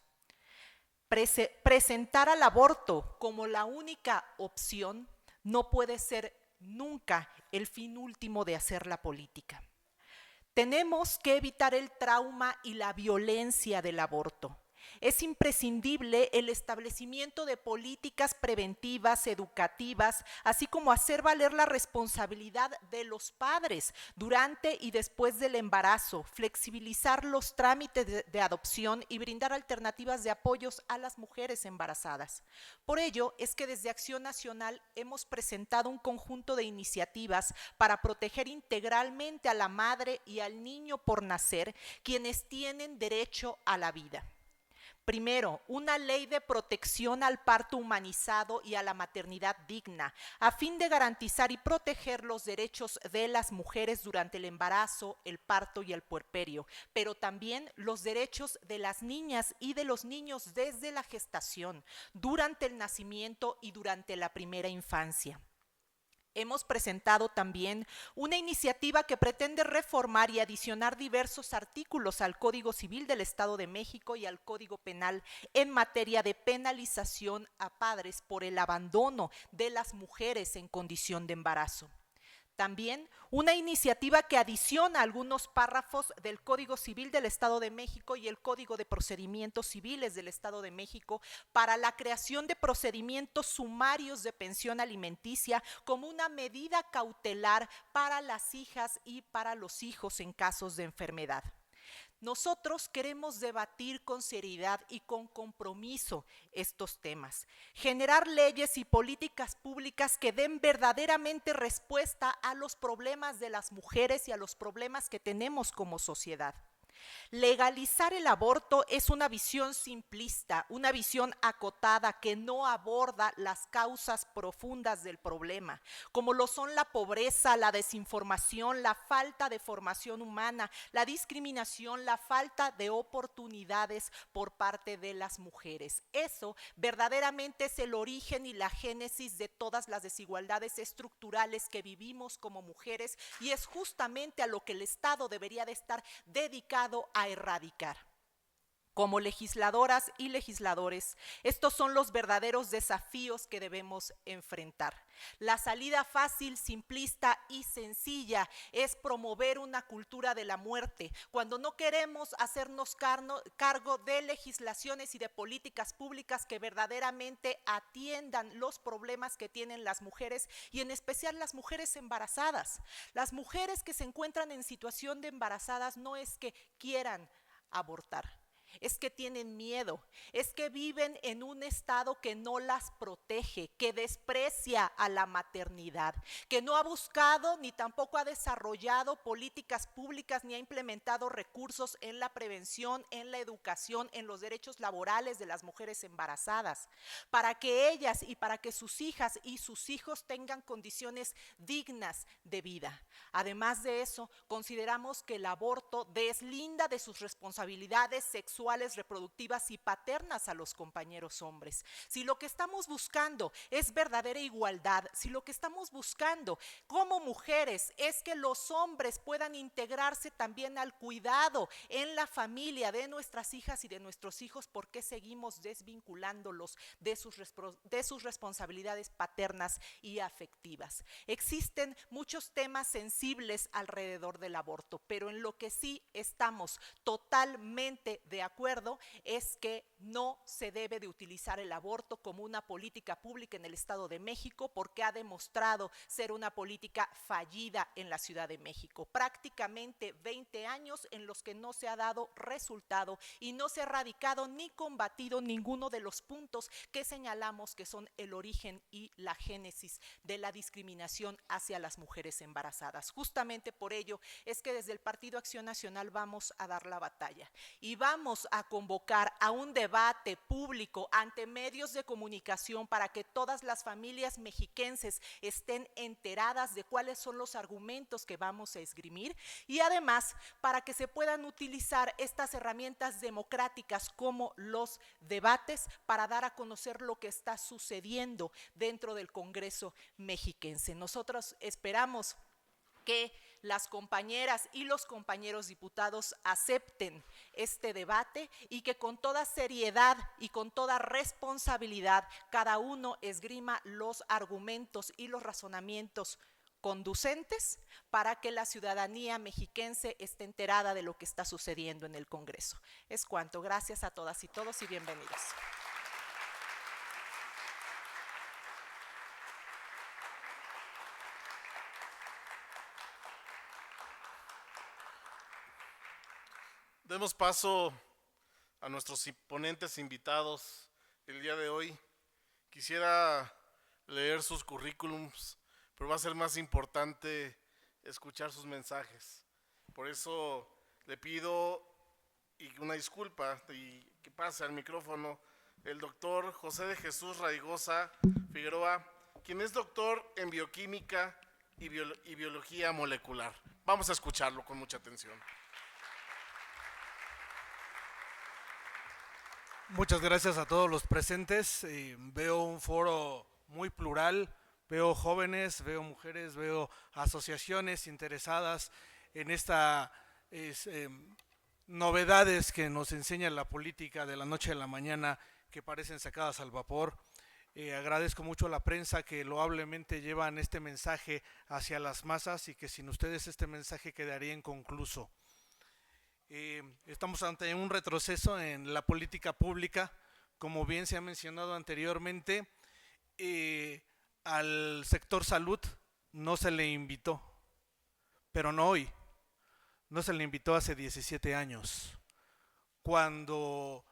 Presentar al aborto como la única opción no puede ser nunca el fin último de hacer la política. Tenemos que evitar el trauma y la violencia del aborto. Es imprescindible el establecimiento de políticas preventivas, educativas, así como hacer valer la responsabilidad de los padres durante y después del embarazo, flexibilizar los trámites de adopción y brindar alternativas de apoyos a las mujeres embarazadas. Por ello es que desde Acción Nacional hemos presentado un conjunto de iniciativas para proteger integralmente a la madre y al niño por nacer, quienes tienen derecho a la vida. Primero, una ley de protección al parto humanizado y a la maternidad digna, a fin de garantizar y proteger los derechos de las mujeres durante el embarazo, el parto y el puerperio, pero también los derechos de las niñas y de los niños desde la gestación, durante el nacimiento y durante la primera infancia. Hemos presentado también una iniciativa que pretende reformar y adicionar diversos artículos al Código Civil del Estado de México y al Código Penal en materia de penalización a padres por el abandono de las mujeres en condición de embarazo. También una iniciativa que adiciona algunos párrafos del Código Civil del Estado de México y el Código de Procedimientos Civiles del Estado de México para la creación de procedimientos sumarios de pensión alimenticia como una medida cautelar para las hijas y para los hijos en casos de enfermedad. Nosotros queremos debatir con seriedad y con compromiso estos temas, generar leyes y políticas públicas que den verdaderamente respuesta a los problemas de las mujeres y a los problemas que tenemos como sociedad. Legalizar el aborto es una visión simplista, una visión acotada que no aborda las causas profundas del problema, como lo son la pobreza, la desinformación, la falta de formación humana, la discriminación, la falta de oportunidades por parte de las mujeres. Eso verdaderamente es el origen y la génesis de todas las desigualdades estructurales que vivimos como mujeres y es justamente a lo que el Estado debería de estar dedicado a erradicar. Como legisladoras y legisladores, estos son los verdaderos desafíos que debemos enfrentar. La salida fácil, simplista y sencilla es promover una cultura de la muerte, cuando no queremos hacernos cargo de legislaciones y de políticas públicas que verdaderamente atiendan los problemas que tienen las mujeres y en especial las mujeres embarazadas. Las mujeres que se encuentran en situación de embarazadas no es que quieran abortar, es que tienen miedo, es que viven en un estado que no las protege, que desprecia a la maternidad, que no ha buscado ni tampoco ha desarrollado políticas públicas ni ha implementado recursos en la prevención, en la educación, en los derechos laborales de las mujeres embarazadas, para que ellas y para que sus hijas y sus hijos tengan condiciones dignas de vida. Además de eso, consideramos que el aborto deslinda de sus responsabilidades sexuales sexuales, reproductivas y paternas a los compañeros hombres. Si lo que estamos buscando es verdadera igualdad, si lo que estamos buscando como mujeres es que los hombres puedan integrarse también al cuidado en la familia de nuestras hijas y de nuestros hijos, ¿por qué seguimos desvinculándolos de sus responsabilidades paternas y afectivas? Existen muchos temas sensibles alrededor del aborto, pero en lo que sí estamos totalmente de acuerdo es que no se debe de utilizar el aborto como una política pública en el Estado de México, porque ha demostrado ser una política fallida en la Ciudad de México. Prácticamente 20 años en los que no se ha dado resultado y no se ha erradicado ni combatido ninguno de los puntos que señalamos que son el origen y la génesis de la discriminación hacia las mujeres embarazadas. Justamente por ello es que desde el Partido Acción Nacional vamos a dar la batalla y vamos a convocar a un debate público ante medios de comunicación para que todas las familias mexiquenses estén enteradas de cuáles son los argumentos que vamos a esgrimir y además para que se puedan utilizar estas herramientas democráticas como los debates para dar a conocer lo que está sucediendo dentro del Congreso mexiquense. Nosotros esperamos que las compañeras y los compañeros diputados acepten este debate y que con toda seriedad y con toda responsabilidad cada uno esgrima los argumentos y los razonamientos conducentes para que la ciudadanía mexiquense esté enterada de lo que está sucediendo en el Congreso. Es cuanto. Gracias a todas y todos y bienvenidos. Demos paso a nuestros ponentes invitados el día de hoy. Quisiera leer sus currículums, pero va a ser más importante escuchar sus mensajes. Por eso le pido una disculpa y que pase al micrófono el doctor José de Jesús Raigosa Figueroa, quien es doctor en bioquímica y biología molecular. Vamos a escucharlo con mucha atención. Muchas gracias a todos los presentes. Veo un foro muy plural, veo jóvenes, veo mujeres, veo asociaciones interesadas en estas novedades que nos enseña la política de la noche a la mañana, que parecen sacadas al vapor. Agradezco mucho a la prensa que loablemente llevan este mensaje hacia las masas y que sin ustedes este mensaje quedaría inconcluso. Estamos ante un retroceso en la política pública, como bien se ha mencionado anteriormente. Al sector salud no se le invitó, pero no hoy, no se le invitó hace 17 años, cuando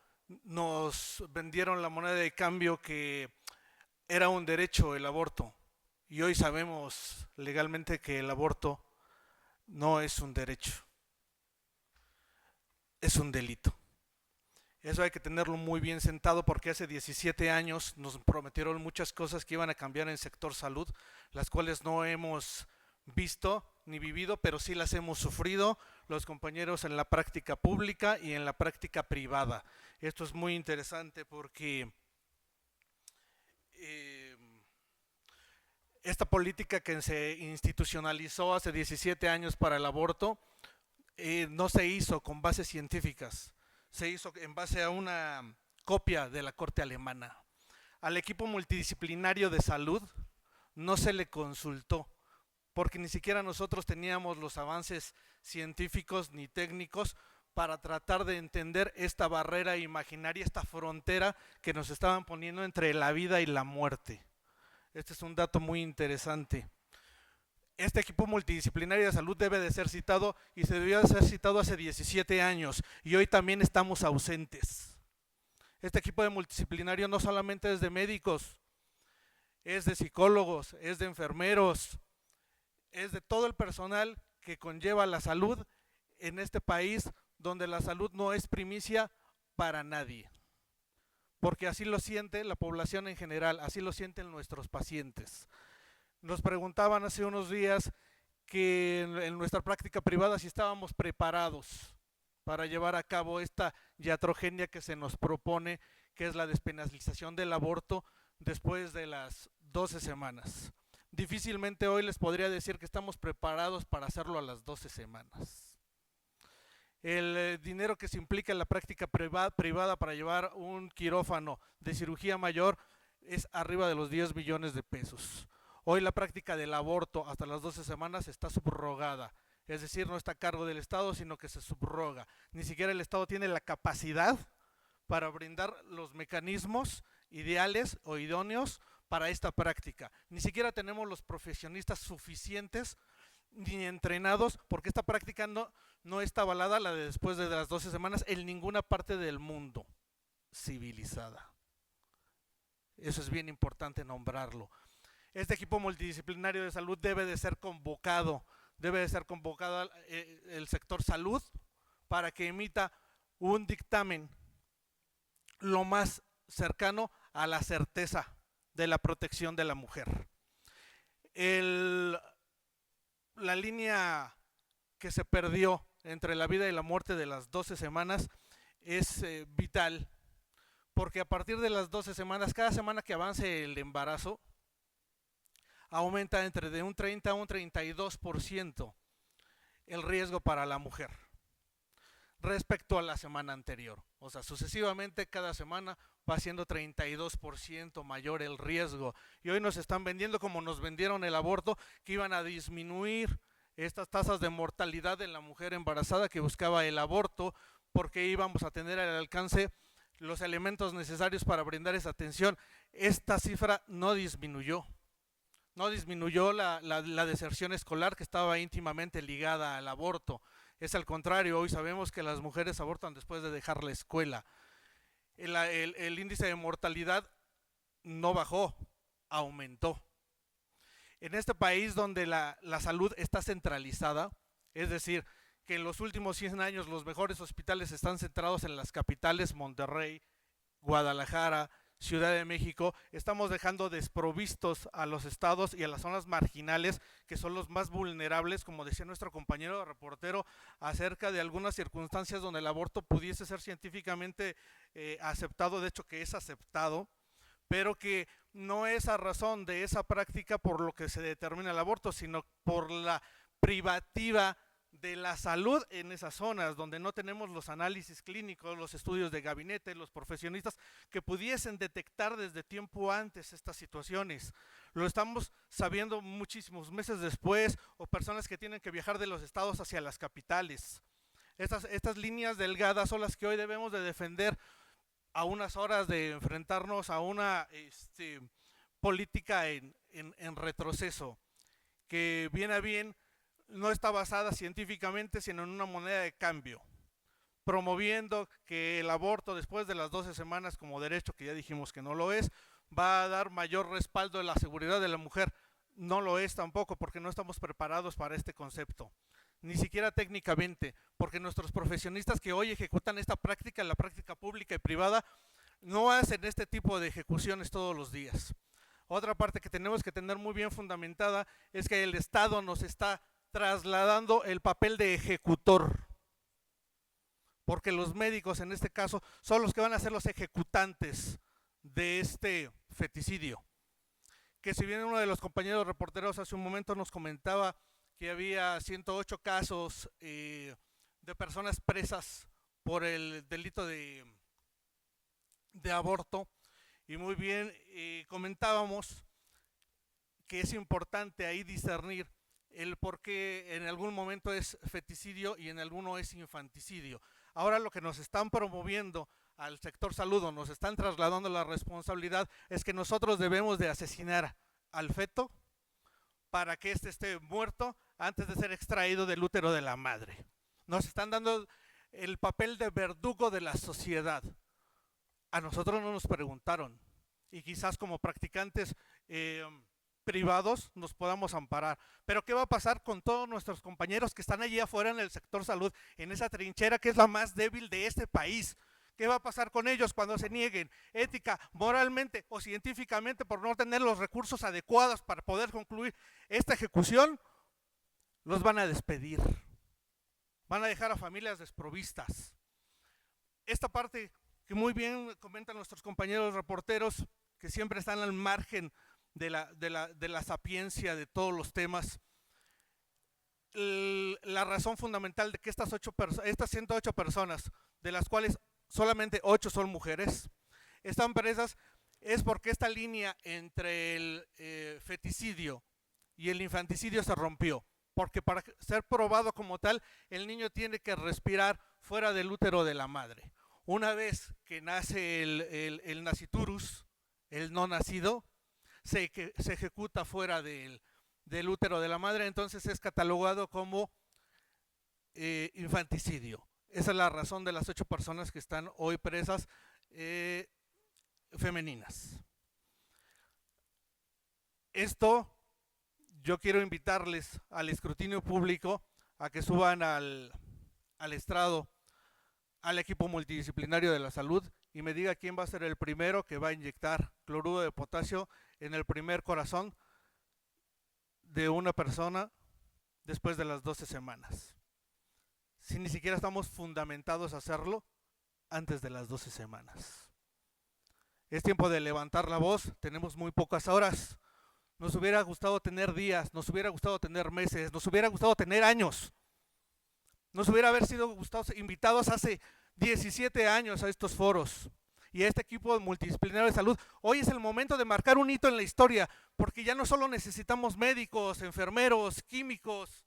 nos vendieron la moneda de cambio que era un derecho el aborto, y hoy sabemos legalmente que el aborto no es un derecho. Es un delito. Eso hay que tenerlo muy bien sentado, porque hace 17 años nos prometieron muchas cosas que iban a cambiar en el sector salud, las cuales no hemos visto ni vivido, pero sí las hemos sufrido los compañeros en la práctica pública y en la práctica privada. Esto es muy interesante porque esta política que se institucionalizó hace 17 años para el aborto no se hizo con bases científicas, se hizo en base a una copia de la corte alemana. Al equipo multidisciplinario de salud no se le consultó, porque ni siquiera nosotros teníamos los avances científicos ni técnicos para tratar de entender esta barrera imaginaria, esta frontera que nos estaban poniendo entre la vida y la muerte. Este es un dato muy interesante. Este equipo multidisciplinario de salud debe de ser citado y se debió de ser citado hace 17 años y hoy también estamos ausentes. Este equipo de multidisciplinario no solamente es de médicos, es de psicólogos, es de enfermeros, es de todo el personal que conlleva la salud en este país, donde la salud no es primicia para nadie, porque así lo siente la población en general, así lo sienten nuestros pacientes. Nos preguntaban hace unos días que en nuestra práctica privada si estábamos preparados. para llevar a cabo esta iatrogenia que se nos propone, que es la despenalización del aborto después de las 12 semanas. Difícilmente hoy les podría decir que estamos preparados para hacerlo a las 12 semanas. El dinero que se implica en la práctica privada para llevar un quirófano de cirugía mayor es arriba de los 10 millones de pesos. Hoy la práctica del aborto hasta las 12 semanas está subrogada, es decir, no está a cargo del Estado, sino que se subroga. Ni siquiera el Estado tiene la capacidad para brindar los mecanismos ideales o idóneos para esta práctica. Ni siquiera tenemos los profesionistas suficientes ni entrenados, porque esta práctica no está avalada, la de después de las 12 semanas, en ninguna parte del mundo civilizada. Eso es bien importante nombrarlo. Este equipo multidisciplinario de salud debe de ser convocado el sector salud para que emita un dictamen lo más cercano a la certeza de la protección de la mujer. La línea que se perdió entre la vida y la muerte de las 12 semanas es vital, porque a partir de las 12 semanas, cada semana que avance el embarazo, aumenta entre de un 30 a un 32% el riesgo para la mujer respecto a la semana anterior. O sea, sucesivamente cada semana va siendo 32% mayor el riesgo. Y hoy nos están vendiendo, como nos vendieron el aborto, que iban a disminuir estas tasas de mortalidad en la mujer embarazada que buscaba el aborto, porque íbamos a tener al alcance los elementos necesarios para brindar esa atención. Esta cifra no disminuyó. No disminuyó la deserción escolar, que estaba íntimamente ligada al aborto. Es al contrario, hoy sabemos que las mujeres abortan después de dejar la escuela. El índice de mortalidad no bajó, aumentó. En este país donde la salud está centralizada, es decir, que en los últimos 100 años los mejores hospitales están centrados en las capitales, Monterrey, Guadalajara, Ciudad de México, estamos dejando desprovistos a los estados y a las zonas marginales, que son los más vulnerables, como decía nuestro compañero reportero, acerca de algunas circunstancias donde el aborto pudiese ser científicamente aceptado, de hecho que es aceptado, pero que no es a razón de esa práctica por lo que se determina el aborto, sino por la privativa de la salud en esas zonas donde no tenemos los análisis clínicos, los estudios de gabinete, los profesionistas que pudiesen detectar desde tiempo antes estas situaciones. Lo estamos sabiendo muchísimos meses después, o personas que tienen que viajar de los estados hacia las capitales. Estas líneas delgadas son las que hoy debemos de defender a unas horas de enfrentarnos a una política en retroceso, que bien a bien no está basada científicamente, sino en una moneda de cambio, promoviendo que el aborto después de las 12 semanas como derecho, que ya dijimos que no lo es, va a dar mayor respaldo a la seguridad de la mujer. No lo es tampoco, porque no estamos preparados para este concepto, ni siquiera técnicamente, porque nuestros profesionistas que hoy ejecutan esta práctica, la práctica pública y privada, no hacen este tipo de ejecuciones todos los días. Otra parte que tenemos que tener muy bien fundamentada es que el Estado nos está trasladando el papel de ejecutor, porque los médicos en este caso son los que van a ser los ejecutantes de este feticidio. Que si bien uno de los compañeros reporteros hace un momento nos comentaba que había 108 casos de personas presas por el delito de aborto, y muy bien comentábamos que es importante ahí discernir el por qué en algún momento es feticidio y en alguno es infanticidio. Ahora lo que nos están promoviendo al sector salud, o nos están trasladando la responsabilidad, es que nosotros debemos de asesinar al feto para que éste esté muerto antes de ser extraído del útero de la madre. Nos están dando el papel de verdugo de la sociedad. A nosotros no nos preguntaron, y quizás como practicantes privados nos podamos amparar, pero ¿qué va a pasar con todos nuestros compañeros que están allí afuera en el sector salud, en esa trinchera que es la más débil de este país? ¿Qué va a pasar con ellos cuando se nieguen ética, moralmente o científicamente por no tener los recursos adecuados para poder concluir esta ejecución? Los van a despedir. van a dejar a familias desprovistas. Esta parte que muy bien comentan nuestros compañeros reporteros, que siempre están al margen de la sapiencia de todos los temas. La razón fundamental de que estas 108 personas, de las cuales solamente 8 son mujeres, están presas, es porque esta línea entre el feticidio y el infanticidio se rompió. Porque para ser probado como tal, el niño tiene que respirar fuera del útero de la madre. Una vez que nace el nasciturus, el no nacido, se ejecuta fuera del útero de la madre, entonces es catalogado como infanticidio. Esa es la razón de las 8 personas que están hoy presas femeninas. Esto, yo quiero invitarles al escrutinio público a que suban al estrado al equipo multidisciplinario de la salud y me diga quién va a ser el primero que va a inyectar cloruro de potasio en el primer corazón de una persona después de las 12 semanas. Si ni siquiera estamos fundamentados a hacerlo antes de las 12 semanas. Es tiempo de levantar la voz, tenemos muy pocas horas. Nos hubiera gustado tener días, nos hubiera gustado tener meses, nos hubiera gustado tener años. Nos hubiera sido invitados hace 17 años a estos foros y a este equipo multidisciplinario de salud. Hoy es el momento de marcar un hito en la historia, porque ya no solo necesitamos médicos, enfermeros, químicos,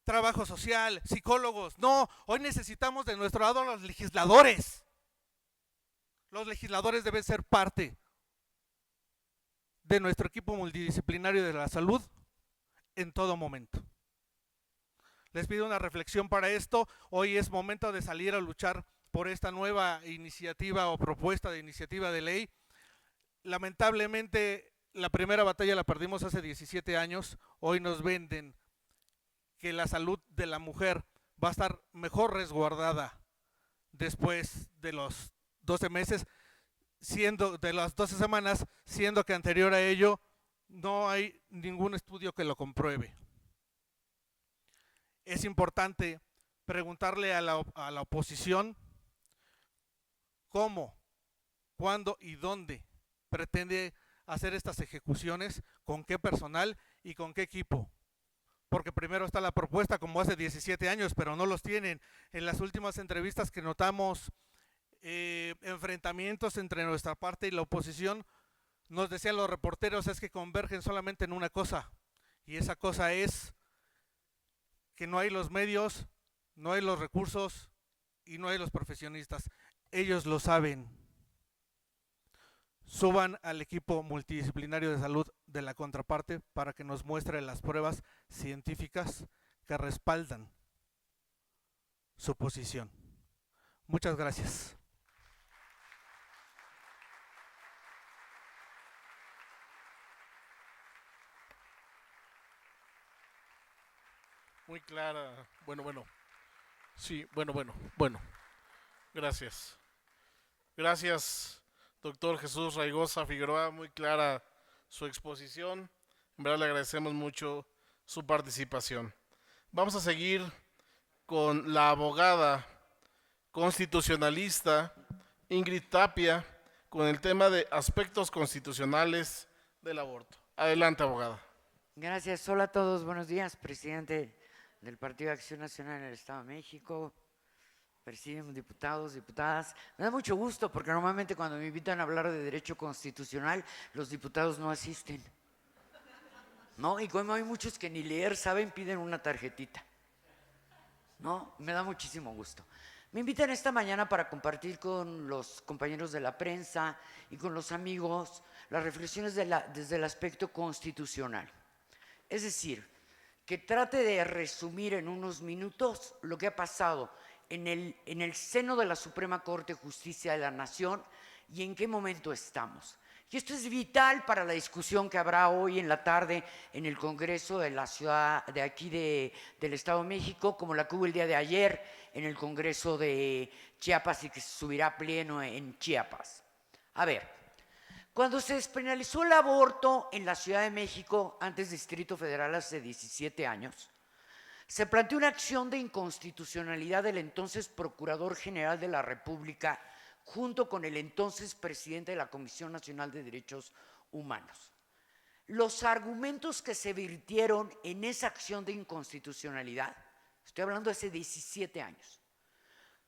trabajo social, psicólogos. No, hoy necesitamos de nuestro lado a los legisladores. Los legisladores deben ser parte de nuestro equipo multidisciplinario de la salud en todo momento. Les pido una reflexión para esto. Hoy es momento de salir a luchar por esta nueva iniciativa o propuesta de iniciativa de ley. Lamentablemente, la primera batalla la perdimos hace 17 años. Hoy nos venden que la salud de la mujer va a estar mejor resguardada después de los 12 meses, de las 12 semanas, siendo que anterior a ello no hay ningún estudio que lo compruebe. Es importante preguntarle a la oposición cómo, cuándo y dónde pretende hacer estas ejecuciones, con qué personal y con qué equipo. Porque primero está la propuesta como hace 17 años, pero no los tienen. En las últimas entrevistas que notamos enfrentamientos entre nuestra parte y la oposición, nos decían los reporteros es que convergen solamente en una cosa, y esa cosa es que no hay los medios, no hay los recursos y no hay los profesionistas. Ellos lo saben. Suban al equipo multidisciplinario de salud de la contraparte para que nos muestre las pruebas científicas que respaldan su posición. Muchas gracias. Muy clara. Bueno. Sí, bueno. Gracias. Gracias, doctor Jesús Raigosa Figueroa. Muy clara su exposición. En verdad le agradecemos mucho su participación. Vamos a seguir con la abogada constitucionalista Ingrid Tapia con el tema de aspectos constitucionales del aborto. Adelante, abogada. Gracias. Hola a todos. Buenos días, presidente del Partido de Acción Nacional en el Estado de México, presidium, diputados, diputadas. Me da mucho gusto porque normalmente cuando me invitan a hablar de derecho constitucional, los diputados no asisten. ¿No? Y como hay muchos que ni leer saben, piden una tarjetita. ¿No? Me da muchísimo gusto. Me invitan esta mañana para compartir con los compañeros de la prensa y con los amigos las reflexiones desde el aspecto constitucional. Es decir, que trate de resumir en unos minutos lo que ha pasado en el seno de la Suprema Corte de Justicia de la Nación y en qué momento estamos. Y esto es vital para la discusión que habrá hoy en la tarde en el Congreso de la ciudad de aquí del Estado de México, como la que hubo el día de ayer en el Congreso de Chiapas y que se subirá a pleno en Chiapas. A ver. Cuando se despenalizó el aborto en la Ciudad de México, antes Distrito Federal, hace 17 años, se planteó una acción de inconstitucionalidad del entonces Procurador General de la República junto con el entonces presidente de la Comisión Nacional de Derechos Humanos. Los argumentos que se virtieron en esa acción de inconstitucionalidad, estoy hablando de hace 17 años,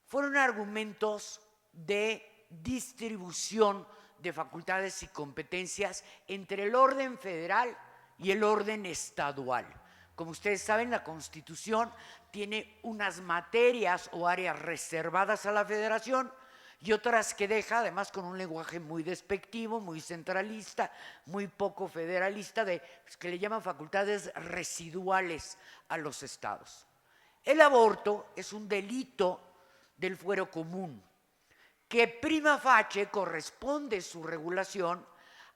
fueron argumentos de distribución de facultades y competencias entre el orden federal y el orden estadual. Como ustedes saben, la Constitución tiene unas materias o áreas reservadas a la Federación y otras que deja, además con un lenguaje muy despectivo, muy centralista, muy poco federalista, que le llaman facultades residuales a los estados. El aborto es un delito del fuero común, que prima facie corresponde su regulación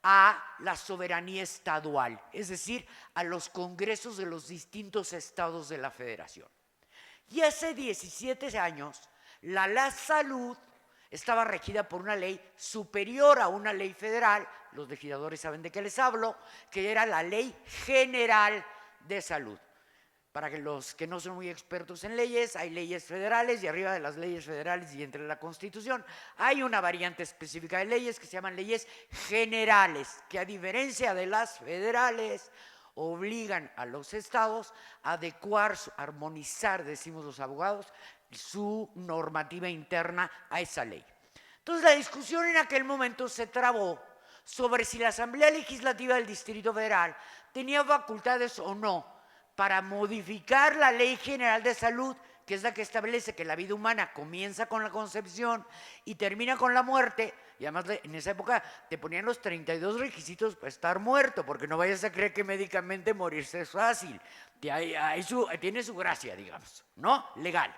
a la soberanía estadual, es decir, a los congresos de los distintos estados de la Federación. Y hace 17 años, la salud estaba regida por una ley superior a una ley federal, los legisladores saben de qué les hablo, que era la Ley General de Salud. Para que los que no son muy expertos en leyes, hay leyes federales y arriba de las leyes federales y entre la Constitución hay una variante específica de leyes que se llaman leyes generales, que a diferencia de las federales obligan a los estados a adecuar, armonizar, decimos los abogados, su normativa interna a esa ley. Entonces la discusión en aquel momento se trabó sobre si la Asamblea Legislativa del Distrito Federal tenía facultades o no para modificar la Ley General de Salud, que es la que establece que la vida humana comienza con la concepción y termina con la muerte, y además en esa época te ponían los 32 requisitos para estar muerto, porque no vayas a creer que médicamente morirse es fácil, tiene su gracia, digamos, ¿no? Legal.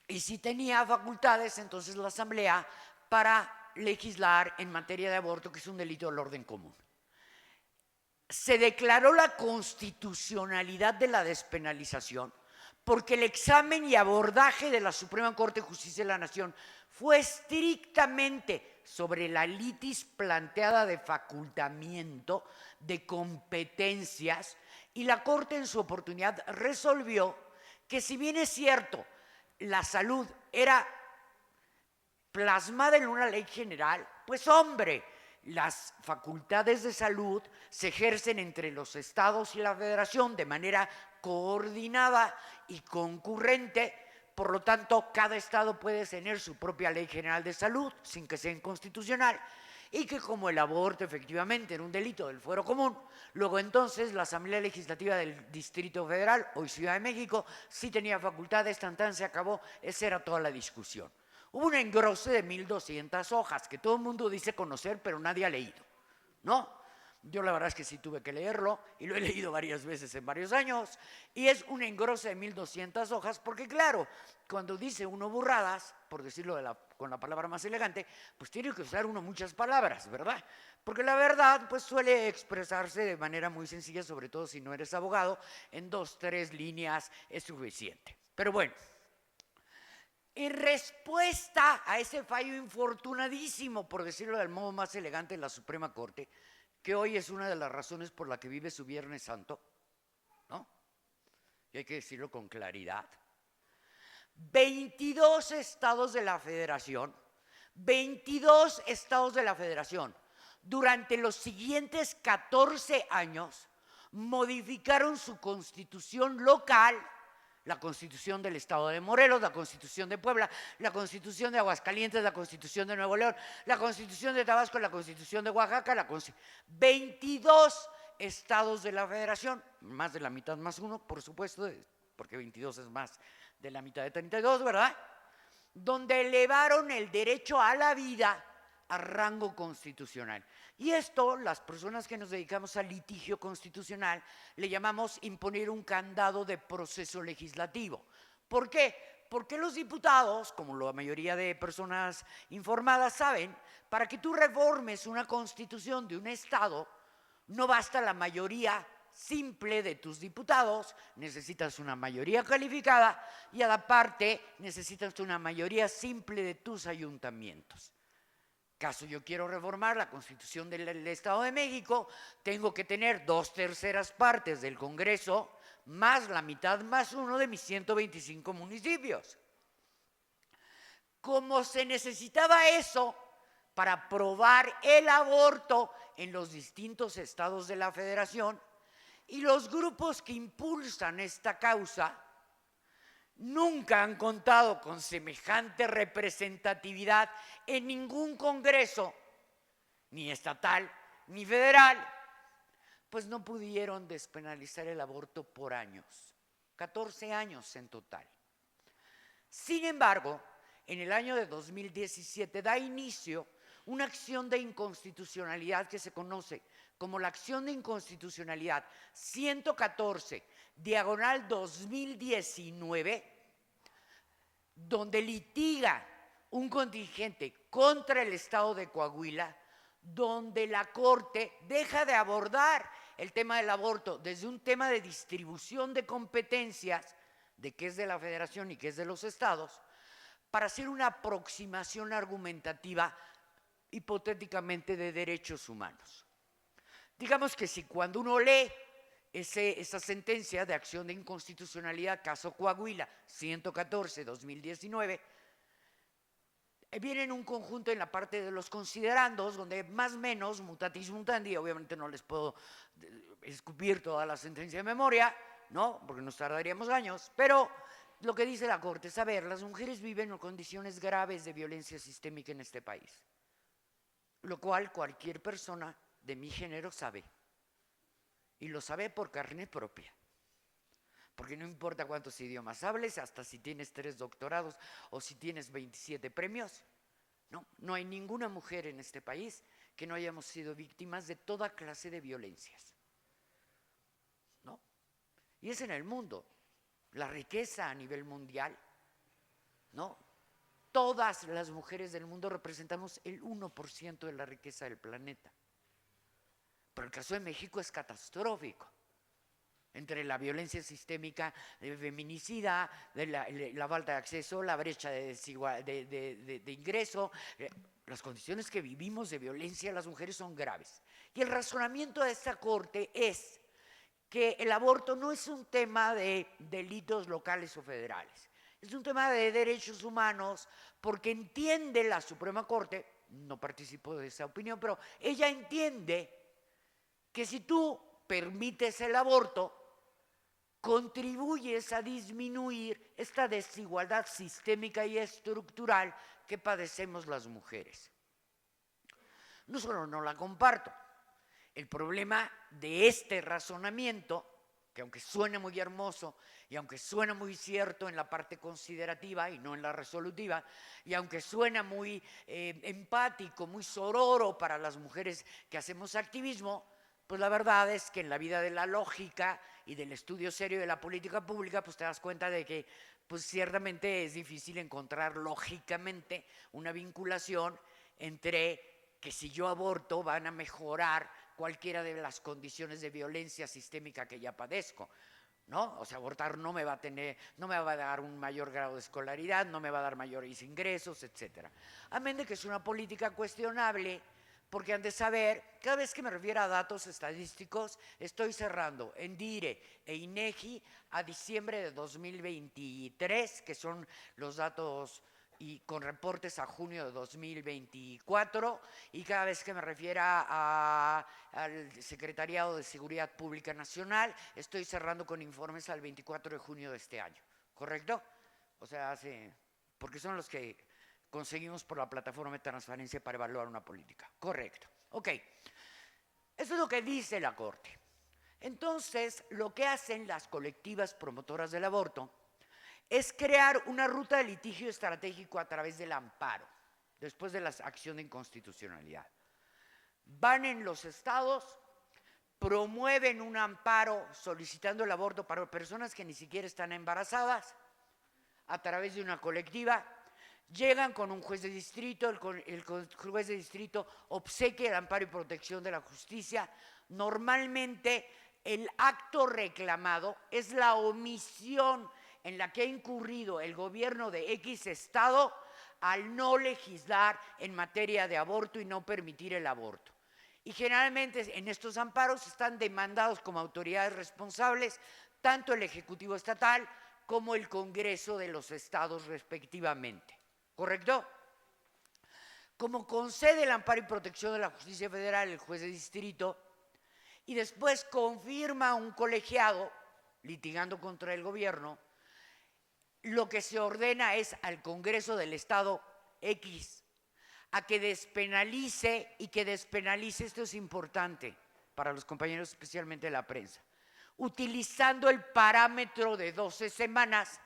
Y si tenía facultades, entonces la Asamblea, para legislar en materia de aborto, que es un delito del orden común. Se declaró la constitucionalidad de la despenalización porque el examen y abordaje de la Suprema Corte de Justicia de la Nación fue estrictamente sobre la litis planteada de facultamiento, de competencias, y la Corte en su oportunidad resolvió que si bien es cierto, la salud era plasmada en una ley general, pues hombre, las facultades de salud se ejercen entre los estados y la Federación de manera coordinada y concurrente, por lo tanto, cada estado puede tener su propia ley general de salud sin que sea inconstitucional, y que como el aborto efectivamente era un delito del fuero común, luego entonces la Asamblea Legislativa del Distrito Federal, hoy Ciudad de México, sí tenía facultades, tan se acabó, esa era toda la discusión. Hubo un engrose de 1,200 hojas que todo el mundo dice conocer, pero nadie ha leído, ¿no? Yo la verdad es que sí tuve que leerlo y lo he leído varias veces en varios años, y es un engrose de 1,200 hojas porque claro, cuando dice uno burradas, por decirlo con la palabra más elegante, pues tiene que usar uno muchas palabras, ¿verdad? Porque la verdad pues suele expresarse de manera muy sencilla, sobre todo si no eres abogado, en 2, 3 líneas es suficiente. Pero bueno, en respuesta a ese fallo infortunadísimo, por decirlo del modo más elegante, de la Suprema Corte, que hoy es una de las razones por la que vive su Viernes Santo, ¿no? Y hay que decirlo con claridad. 22 estados de la Federación, durante los siguientes 14 años, modificaron su constitución local, la Constitución del Estado de Morelos, la Constitución de Puebla, la Constitución de Aguascalientes, la Constitución de Nuevo León, la Constitución de Tabasco, la Constitución de Oaxaca, 22 estados de la Federación, más de la mitad más uno, por supuesto, porque 22 es más de la mitad de 32, ¿verdad? Donde elevaron el derecho a la vida a rango constitucional. Y esto, las personas que nos dedicamos al litigio constitucional, le llamamos imponer un candado de proceso legislativo. ¿Por qué? Porque los diputados, como la mayoría de personas informadas saben, para que tú reformes una constitución de un estado, no basta la mayoría simple de tus diputados, necesitas una mayoría calificada y a la parte necesitas una mayoría simple de tus ayuntamientos. Caso yo quiero reformar la Constitución del Estado de México, tengo que tener 2/3 partes del Congreso más la mitad más 1 de mis 125 municipios. Como se necesitaba eso para aprobar el aborto en los distintos estados de la federación, y los grupos que impulsan esta causa nunca han contado con semejante representatividad en ningún congreso, ni estatal ni federal, pues no pudieron despenalizar el aborto por años, 14 años en total. Sin embargo, en el año de 2017 da inicio una acción de inconstitucionalidad que se conoce como la acción de inconstitucionalidad 114/2019, donde litiga un contingente contra el Estado de Coahuila, donde la Corte deja de abordar el tema del aborto desde un tema de distribución de competencias, de qué es de la Federación y qué es de los estados, para hacer una aproximación argumentativa hipotéticamente de derechos humanos. Digamos que si cuando uno lee esa sentencia de acción de inconstitucionalidad, caso Coahuila, 114/2019, viene en un conjunto en la parte de los considerandos, donde más o menos, mutatis mutandi, obviamente no les puedo escupir toda la sentencia de memoria, ¿no? Porque nos tardaríamos años, pero lo que dice la Corte es, a ver, las mujeres viven en condiciones graves de violencia sistémica en este país, lo cual cualquier persona de mi género sabe, y lo sabe por carne propia. Porque no importa cuántos idiomas hables, hasta si tienes 3 doctorados o si tienes 27 premios, no hay ninguna mujer en este país que no hayamos sido víctimas de toda clase de violencias, ¿no? Y es en el mundo, la riqueza a nivel mundial, ¿no? Todas las mujeres del mundo representamos el 1% de la riqueza del planeta. Pero el caso de México es catastrófico. Entre la violencia sistémica, de feminicida, de la falta de acceso, la brecha de ingreso, las condiciones que vivimos de violencia las mujeres son graves. Y el razonamiento de esta Corte es que el aborto no es un tema de delitos locales o federales, es un tema de derechos humanos, porque entiende la Suprema Corte, no participo de esa opinión, pero ella entiende que si tú permites el aborto, contribuyes a disminuir esta desigualdad sistémica y estructural que padecemos las mujeres. No solo no la comparto, el problema de este razonamiento, que aunque suene muy hermoso y aunque suena muy cierto en la parte considerativa y no en la resolutiva, y aunque suena muy empático, muy sororo para las mujeres que hacemos activismo, pues la verdad es que en la vida de la lógica y del estudio serio de la política pública, pues te das cuenta de que pues ciertamente es difícil encontrar lógicamente una vinculación entre que si yo aborto van a mejorar cualquiera de las condiciones de violencia sistémica que ya padezco, ¿no? O sea, abortar no me va a dar un mayor grado de escolaridad, no me va a dar mayores ingresos, etcétera. Amén de que es una política cuestionable, porque han de saber, cada vez que me refiero a datos estadísticos, estoy cerrando en DIRE e INEGI a diciembre de 2023, que son los datos y con reportes a junio de 2024, y cada vez que me refiera al Secretariado de Seguridad Pública Nacional, estoy cerrando con informes al 24 de junio de este año, ¿correcto? O sea, porque son los que conseguimos por la plataforma de transparencia para evaluar una política. Correcto. Ok. Eso es lo que dice la Corte. Entonces, lo que hacen las colectivas promotoras del aborto es crear una ruta de litigio estratégico a través del amparo, después de la acción de inconstitucionalidad. Van en los estados, promueven un amparo solicitando el aborto para personas que ni siquiera están embarazadas, a través de una colectiva. Llegan con un juez de distrito, el juez de distrito obsequia el amparo y protección de la justicia. Normalmente el acto reclamado es la omisión en la que ha incurrido el gobierno de X estado al no legislar en materia de aborto y no permitir el aborto. Y generalmente en estos amparos están demandados como autoridades responsables tanto el Ejecutivo Estatal como el Congreso de los Estados respectivamente. ¿Correcto? Como concede el amparo y protección de la justicia federal el juez de distrito y después confirma un colegiado litigando contra el gobierno, lo que se ordena es al Congreso del Estado X a que despenalice y que despenalice, esto es importante para los compañeros especialmente de la prensa, utilizando el parámetro de 12 semanas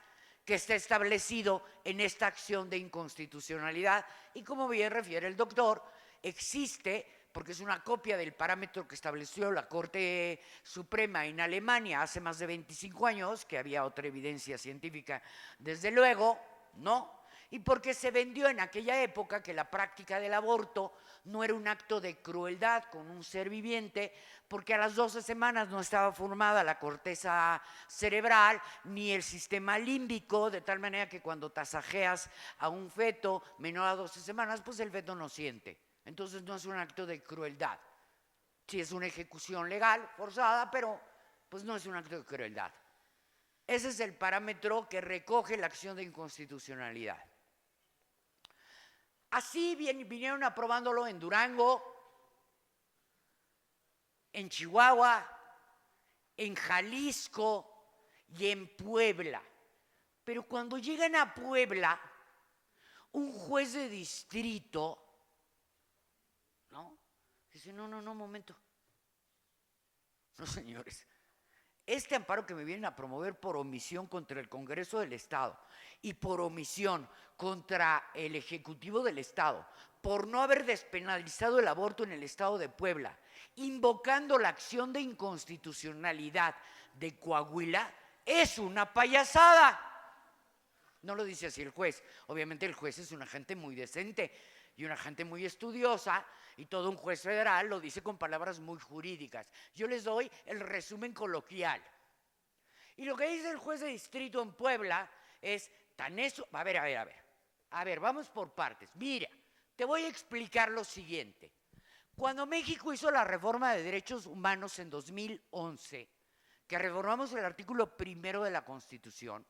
que está establecido en esta acción de inconstitucionalidad y como bien refiere el doctor, existe, porque es una copia del parámetro que estableció la Corte Suprema en Alemania hace más de 25 años, que había otra evidencia científica, desde luego, ¿no? Y porque se vendió en aquella época que la práctica del aborto no era un acto de crueldad con un ser viviente, porque a las 12 semanas no estaba formada la corteza cerebral ni el sistema límbico, de tal manera que cuando tasajeas a un feto menor a 12 semanas, pues el feto no siente. Entonces no es un acto de crueldad. Sí es una ejecución legal, forzada, pero pues no es un acto de crueldad. Ese es el parámetro que recoge la acción de inconstitucionalidad. Así vinieron aprobándolo en Durango, en Chihuahua, en Jalisco y en Puebla. Pero cuando llegan a Puebla, un juez de distrito, ¿no? Dice, no, momento. No, señores. Este amparo que me vienen a promover por omisión contra el Congreso del Estado y por omisión contra el Ejecutivo del Estado, por no haber despenalizado el aborto en el Estado de Puebla, invocando la acción de inconstitucionalidad de Coahuila, es una payasada. No lo dice así el juez. Obviamente el juez es una gente muy decente y una gente muy estudiosa, y todo un juez federal lo dice con palabras muy jurídicas. Yo les doy el resumen coloquial. Y lo que dice el juez de distrito en Puebla es tan eso. A ver, vamos por partes. Mira, te voy a explicar lo siguiente. Cuando México hizo la reforma de derechos humanos en 2011, que reformamos el artículo 1 de la Constitución,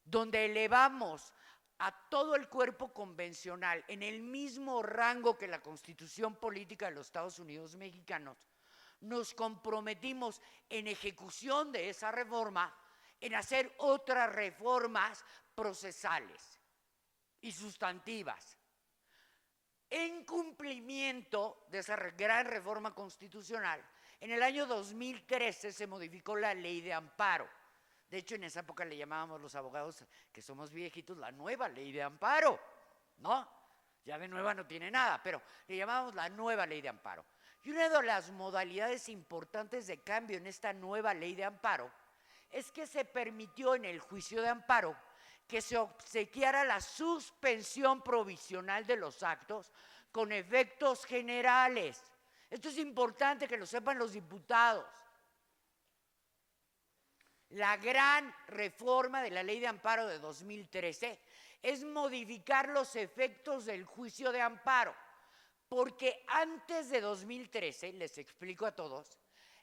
donde elevamos a todo el cuerpo convencional en el mismo rango que la Constitución Política de los Estados Unidos Mexicanos, nos comprometimos en ejecución de esa reforma en hacer otras reformas procesales y sustantivas. En cumplimiento de esa gran reforma constitucional, en el año 2013 se modificó la Ley de Amparo. De hecho, en esa época le llamábamos los abogados que somos viejitos la nueva Ley de Amparo, ¿no? Ya de nueva no tiene nada, pero le llamábamos la nueva Ley de Amparo. Y una de las modalidades importantes de cambio en esta nueva Ley de Amparo es que se permitió en el juicio de amparo que se obsequiara la suspensión provisional de los actos con efectos generales. Esto es importante que lo sepan los diputados. La gran reforma de la Ley de Amparo de 2013 es modificar los efectos del juicio de amparo, porque antes de 2013, les explico a todos,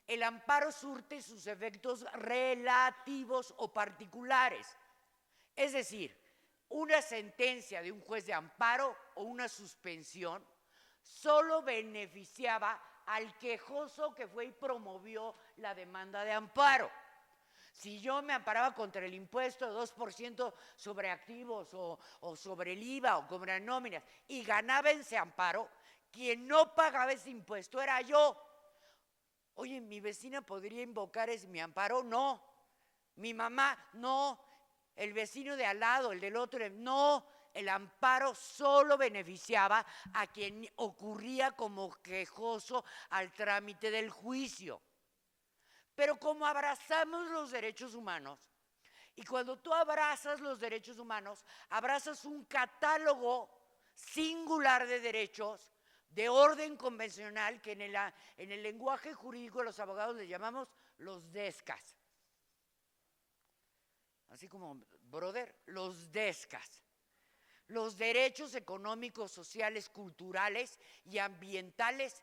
el amparo surte sus efectos relativos o particulares. Es decir, una sentencia de un juez de amparo o una suspensión solo beneficiaba al quejoso que fue y promovió la demanda de amparo. Si yo me amparaba contra el impuesto de 2% sobre activos o sobre el IVA o sobre nóminas y ganaba ese amparo, quien no pagaba ese impuesto era yo. Oye, ¿mi vecina podría invocar mi amparo? No. ¿Mi mamá? No. ¿El vecino de al lado, el del otro? No. El amparo solo beneficiaba a quien ocurría como quejoso al trámite del juicio. Pero como abrazamos los derechos humanos, y cuando tú abrazas los derechos humanos, abrazas un catálogo singular de derechos de orden convencional que en el lenguaje jurídico de los abogados le llamamos los DESCAS. Así como, brother, los DESCAS. Los derechos económicos, sociales, culturales y ambientales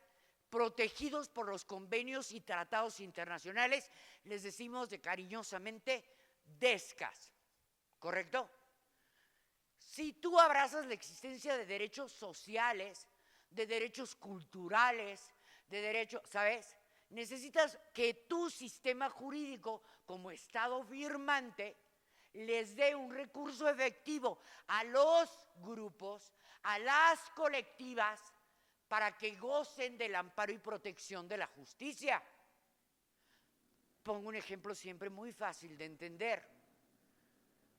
protegidos por los convenios y tratados internacionales, les decimos cariñosamente DESCAS, ¿correcto? Si tú abrazas la existencia de derechos sociales, de derechos culturales, de derechos, ¿sabes? Necesitas que tu sistema jurídico, como Estado firmante, les dé un recurso efectivo a los grupos, a las colectivas, para que gocen del amparo y protección de la justicia. Pongo un ejemplo siempre muy fácil de entender.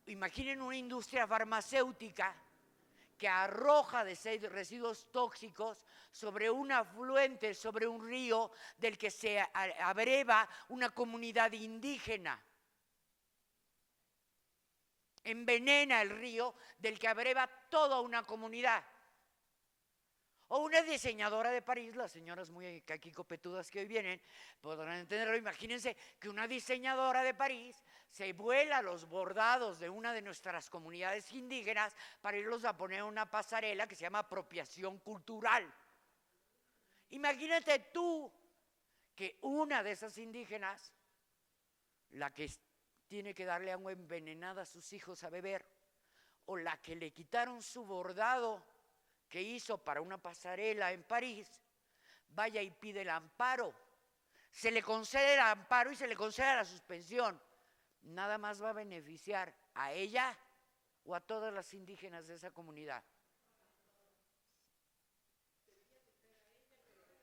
Imaginen una industria farmacéutica que arroja residuos tóxicos sobre un afluente, sobre un río del que se abreva una comunidad indígena. Envenena el río del que abreva toda una comunidad. O una diseñadora de París, las señoras muy aquí copetudas que hoy vienen podrán entenderlo. Imagínense que una diseñadora de París se vuela los bordados de una de nuestras comunidades indígenas para irlos a poner en una pasarela que se llama apropiación cultural. Imagínate tú que una de esas indígenas, la que tiene que darle agua envenenada a sus hijos a beber, o la que le quitaron su bordado que hizo para una pasarela en París, vaya y pide el amparo. Se le concede el amparo y se le concede la suspensión. Nada más va a beneficiar a ella o a todas las indígenas de esa comunidad.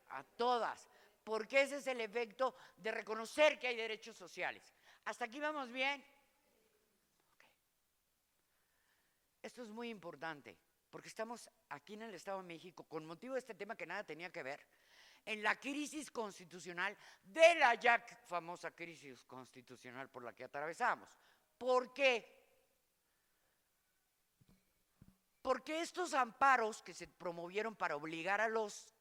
A todas, porque ese es el efecto de reconocer que hay derechos sociales. ¿Hasta aquí vamos bien? Okay. Esto es muy importante, porque estamos aquí en el Estado de México, con motivo de este tema que nada tenía que ver, en la crisis constitucional de la ya famosa crisis constitucional por la que atravesamos. ¿Por qué? Porque estos amparos que se promovieron para obligar a los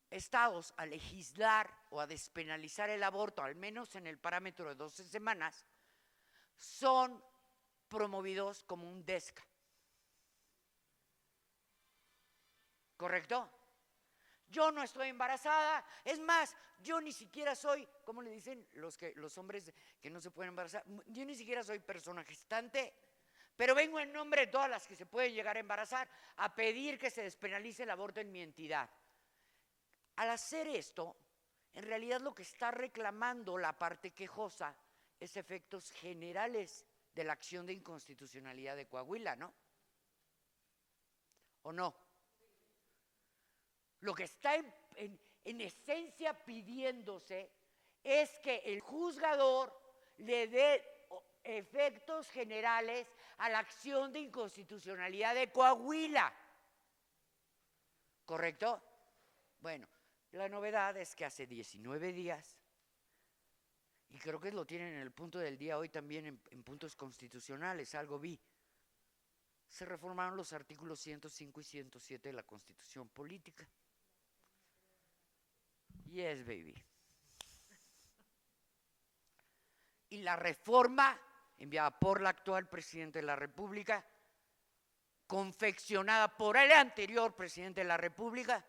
estados a legislar o a despenalizar el aborto, al menos en el parámetro de 12 semanas, son promovidos como un DESCA. ¿Correcto? Yo no estoy embarazada, es más, yo ni siquiera soy, ¿cómo le dicen los hombres que no se pueden embarazar? Yo ni siquiera soy persona gestante, pero vengo en nombre de todas las que se pueden llegar a embarazar a pedir que se despenalice el aborto en mi entidad. Al hacer esto, en realidad lo que está reclamando la parte quejosa es efectos generales de la acción de inconstitucionalidad de Coahuila, ¿no? ¿O no? Lo que está en esencia pidiéndose es que el juzgador le dé efectos generales a la acción de inconstitucionalidad de Coahuila. ¿Correcto? Bueno, la novedad es que hace 19 días, y creo que lo tienen en el punto del día hoy también en puntos constitucionales, algo vi, se reformaron los artículos 105 y 107 de la Constitución Política. Yes, baby. Y la reforma enviada por la actual presidente de la República, confeccionada por el anterior presidente de la República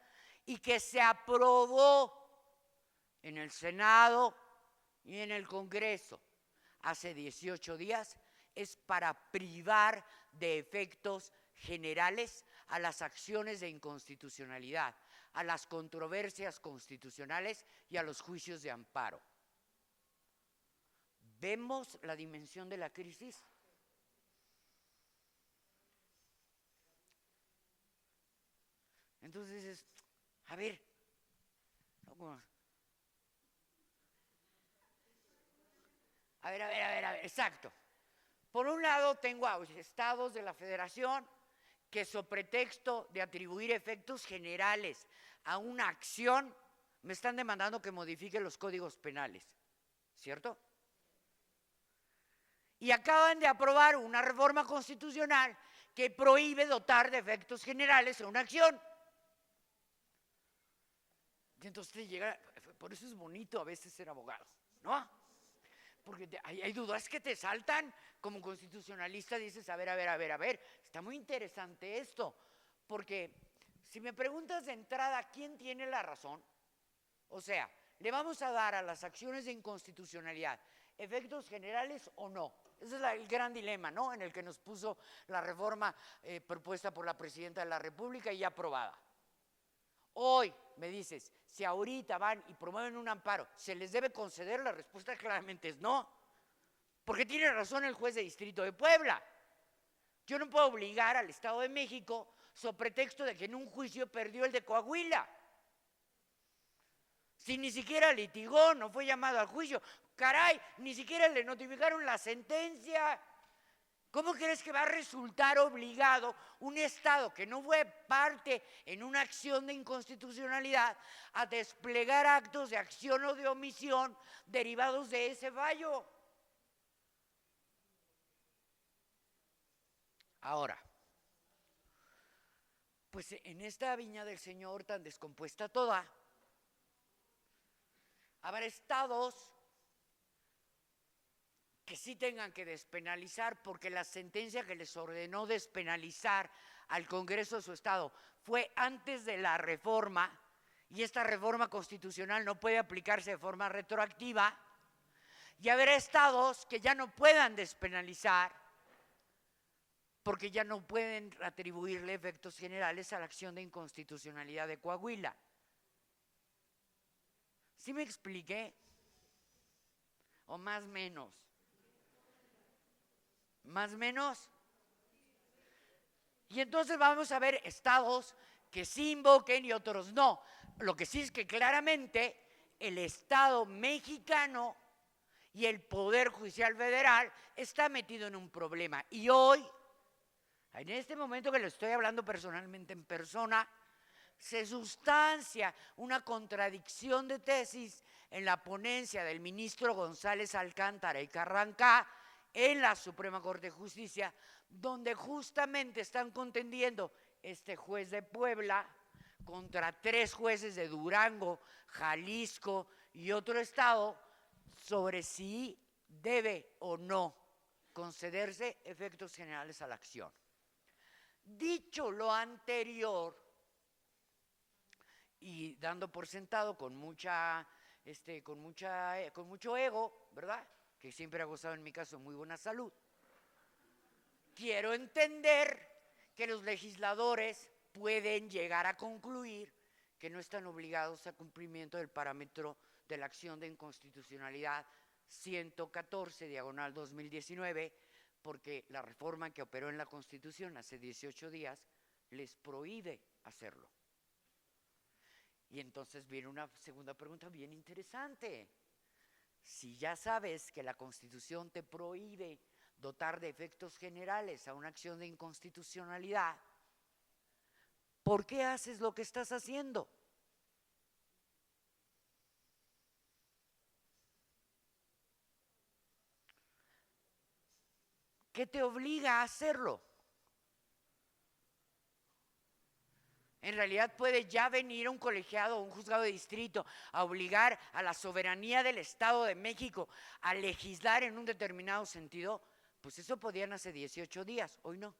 y que se aprobó en el Senado y en el Congreso hace 18 días, es para privar de efectos generales a las acciones de inconstitucionalidad, a las controversias constitucionales y a los juicios de amparo. ¿Vemos la dimensión de la crisis? Entonces, a ver, exacto. Por un lado tengo a los estados de la federación que sobre pretexto de atribuir efectos generales a una acción me están demandando que modifique los códigos penales, ¿cierto? Y acaban de aprobar una reforma constitucional que prohíbe dotar de efectos generales a una acción. Y entonces te llega, por eso es bonito a veces ser abogado, ¿no? Porque hay dudas que te saltan, como constitucionalista dices, a ver, está muy interesante esto, porque si me preguntas de entrada quién tiene la razón, o sea, ¿le vamos a dar a las acciones de inconstitucionalidad efectos generales o no? Ese es el gran dilema, ¿no?, en el que nos puso la reforma propuesta por la Presidenta de la República y ya aprobada. Hoy me dices, si ahorita van y promueven un amparo, ¿se les debe conceder? La respuesta claramente es no, porque tiene razón el juez de distrito de Puebla. Yo no puedo obligar al Estado de México sobre pretexto de que en un juicio perdió el de Coahuila. Si ni siquiera litigó, no fue llamado al juicio. Caray, ni siquiera le notificaron la sentencia. ¿Cómo crees que va a resultar obligado un Estado que no fue parte en una acción de inconstitucionalidad a desplegar actos de acción o de omisión derivados de ese fallo? Ahora, pues en esta viña del Señor tan descompuesta toda, habrá estados que sí tengan que despenalizar, porque la sentencia que les ordenó despenalizar al Congreso de su estado fue antes de la reforma, y esta reforma constitucional no puede aplicarse de forma retroactiva, y habrá estados que ya no puedan despenalizar, porque ya no pueden atribuirle efectos generales a la acción de inconstitucionalidad de Coahuila. ¿Sí me expliqué? ¿O más o menos? ¿Más o menos? Y entonces vamos a ver estados que sí invoquen y otros no. Lo que sí es que claramente el Estado mexicano y el Poder Judicial Federal está metido en un problema. Y hoy, en este momento que le estoy hablando personalmente en persona, se sustancia una contradicción de tesis en la ponencia del ministro González Alcántara y Carrancá en la Suprema Corte de Justicia, donde justamente están contendiendo este juez de Puebla contra 3 jueces de Durango, Jalisco y otro estado sobre si debe o no concederse efectos generales a la acción. Dicho lo anterior, y dando por sentado con mucho ego, ¿verdad?, que siempre ha gozado en mi caso muy buena salud, quiero entender que los legisladores pueden llegar a concluir que no están obligados a cumplimiento del parámetro de la acción de inconstitucionalidad 114/2019, porque la reforma que operó en la Constitución hace 18 días les prohíbe hacerlo. Y entonces viene una segunda pregunta bien interesante. Si ya sabes que la Constitución te prohíbe dotar de efectos generales a una acción de inconstitucionalidad, ¿por qué haces lo que estás haciendo? ¿Qué te obliga a hacerlo? En realidad puede ya venir un colegiado o un juzgado de distrito a obligar a la soberanía del Estado de México a legislar en un determinado sentido. Pues eso podían hace 18 días, hoy no.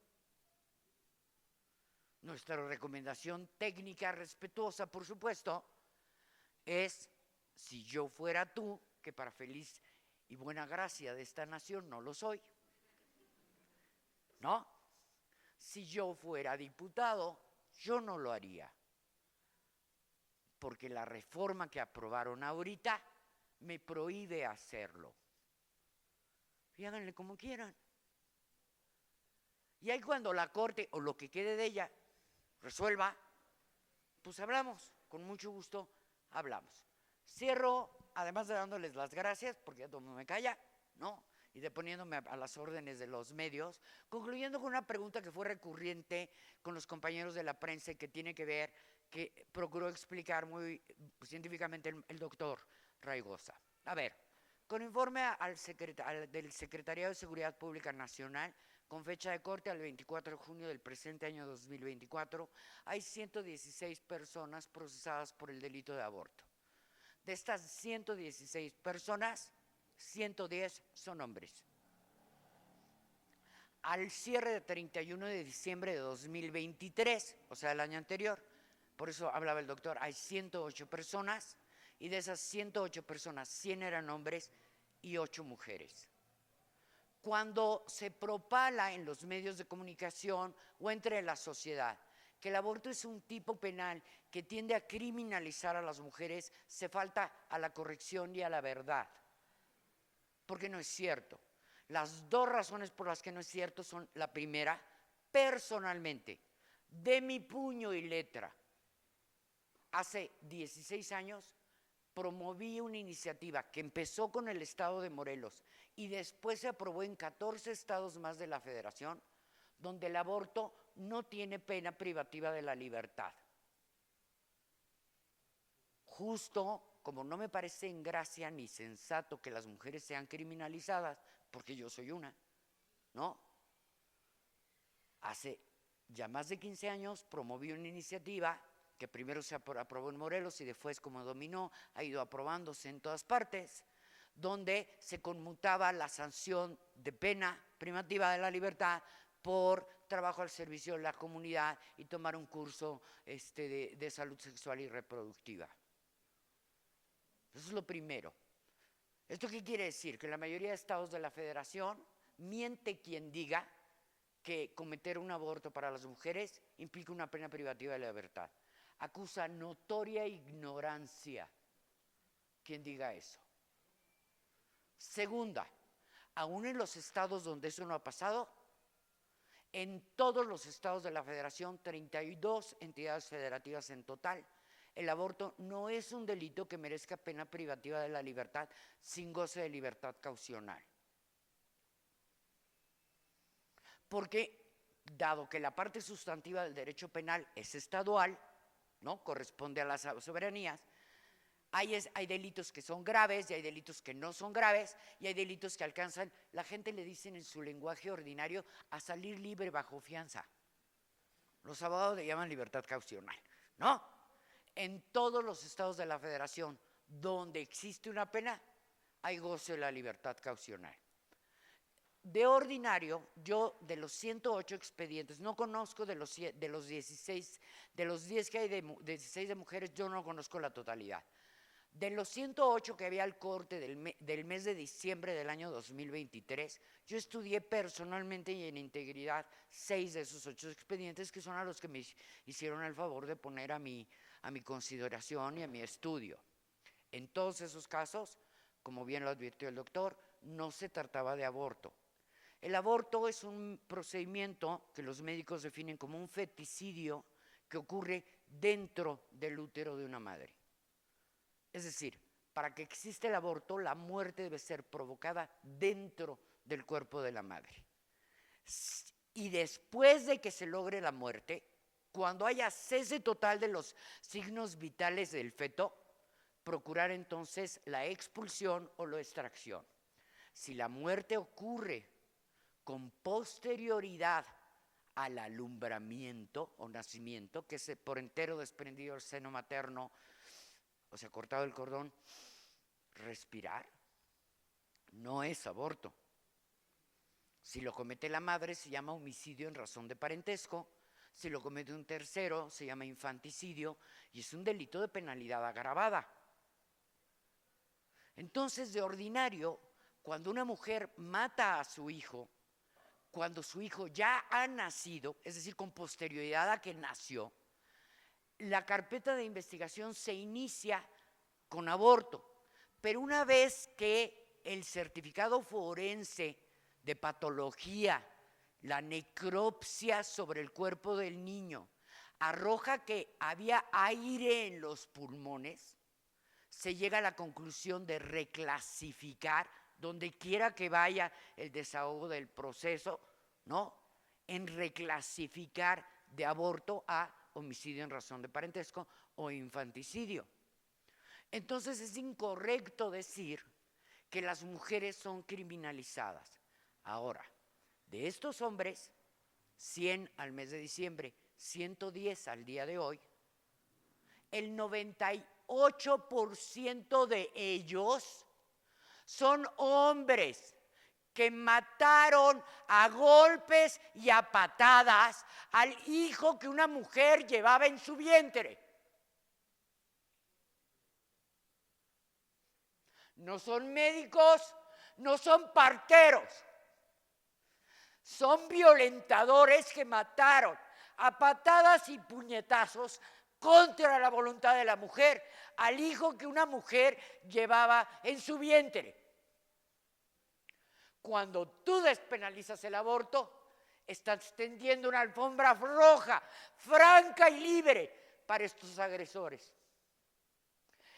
Nuestra recomendación técnica respetuosa, por supuesto, es: si yo fuera tú, que para feliz y buena gracia de esta nación no lo soy, ¿no? Si yo fuera diputado, yo no lo haría, porque la reforma que aprobaron ahorita me prohíbe hacerlo. Y háganle como quieran. Y ahí cuando la Corte, o lo que quede de ella, resuelva, pues hablamos, con mucho gusto hablamos. Cierro, además de dándoles las gracias, porque ya todo el mundo me calla, ¿no?, y de poniéndome a las órdenes de los medios, concluyendo con una pregunta que fue recurrente con los compañeros de la prensa y que tiene que ver, que procuró explicar muy científicamente el doctor Raigosa. A ver, con informe del Secretariado de Seguridad Pública Nacional, con fecha de corte al 24 de junio del presente año 2024, hay 116 personas procesadas por el delito de aborto. De estas 116 personas, 110 son hombres. Al cierre de 31 de diciembre de 2023, o sea, el año anterior, por eso hablaba el doctor, hay 108 personas y de esas 108 personas, 100 eran hombres y 8 mujeres. Cuando se propala en los medios de comunicación o entre la sociedad que el aborto es un tipo penal que tiende a criminalizar a las mujeres, se falta a la corrección y a la verdad, porque no es cierto. Las dos razones por las que no es cierto son: la primera, personalmente, de mi puño y letra, hace 16 años promoví una iniciativa que empezó con el estado de Morelos y después se aprobó en 14 estados más de la Federación, donde el aborto no tiene pena privativa de la libertad. Justo como no me parece en gracia ni sensato que las mujeres sean criminalizadas, porque yo soy una, ¿no? Hace ya más de 15 años promoví una iniciativa que primero se aprobó en Morelos y después, como dominó, ha ido aprobándose en todas partes, donde se conmutaba la sanción de pena privativa de la libertad por trabajo al servicio de la comunidad y tomar un curso de salud sexual y reproductiva. Eso es lo primero. ¿Esto qué quiere decir? Que la mayoría de estados de la Federación miente quien diga que cometer un aborto para las mujeres implica una pena privativa de la libertad. Acusa notoria ignorancia quien diga eso. Segunda, aún en los estados donde eso no ha pasado, en todos los estados de la Federación, 32 entidades federativas en total, el aborto no es un delito que merezca pena privativa de la libertad sin goce de libertad caucional. Porque, dado que la parte sustantiva del derecho penal es estadual, ¿no? Corresponde a las soberanías, hay delitos que son graves y hay delitos que no son graves y hay delitos que alcanzan, la gente le dicen en su lenguaje ordinario, a salir libre bajo fianza. Los abogados le llaman libertad caucional, ¿no? En todos los estados de la Federación donde existe una pena, hay goce de la libertad caucional. De ordinario, yo de los 108 expedientes, no conozco de los 16, de los 10 que hay de 16 de mujeres, yo no conozco la totalidad. De los 108 que había al corte del mes de diciembre del año 2023, yo estudié personalmente y en integridad 6 de esos 8 expedientes, que son a los que me hicieron el favor de poner a mi consideración y a mi estudio. En todos esos casos, como bien lo advirtió el doctor, no se trataba de aborto. El aborto es un procedimiento que los médicos definen como un feticidio que ocurre dentro del útero de una madre. Es decir, para que exista el aborto, la muerte debe ser provocada dentro del cuerpo de la madre. Y después de que se logre la muerte, cuando haya cese total de los signos vitales del feto, procurar entonces la expulsión o la extracción. Si la muerte ocurre con posterioridad al alumbramiento o nacimiento, que es por entero desprendido el seno materno, o sea, cortado el cordón, respirar, no es aborto. Si lo comete la madre, se llama homicidio en razón de parentesco. Si lo comete un tercero, se llama infanticidio y es un delito de penalidad agravada. Entonces, de ordinario, cuando una mujer mata a su hijo, cuando su hijo ya ha nacido, es decir, con posterioridad a que nació, la carpeta de investigación se inicia con aborto, pero una vez que el certificado forense de patología, la necropsia sobre el cuerpo del niño, arroja que había aire en los pulmones, se llega a la conclusión de reclasificar, donde quiera que vaya el desahogo del proceso, ¿no? En reclasificar de aborto a homicidio en razón de parentesco o infanticidio. Entonces es incorrecto decir que las mujeres son criminalizadas. Ahora, de estos hombres, 100 al mes de diciembre, 110 al día de hoy, el 98% de ellos son hombres que mataron a golpes y a patadas al hijo que una mujer llevaba en su vientre. no son médicos, no son parteros. Son violentadores que mataron a patadas y puñetazos contra la voluntad de la mujer, al hijo que una mujer llevaba en su vientre. Cuando tú despenalizas el aborto, estás tendiendo una alfombra roja, franca y libre para estos agresores.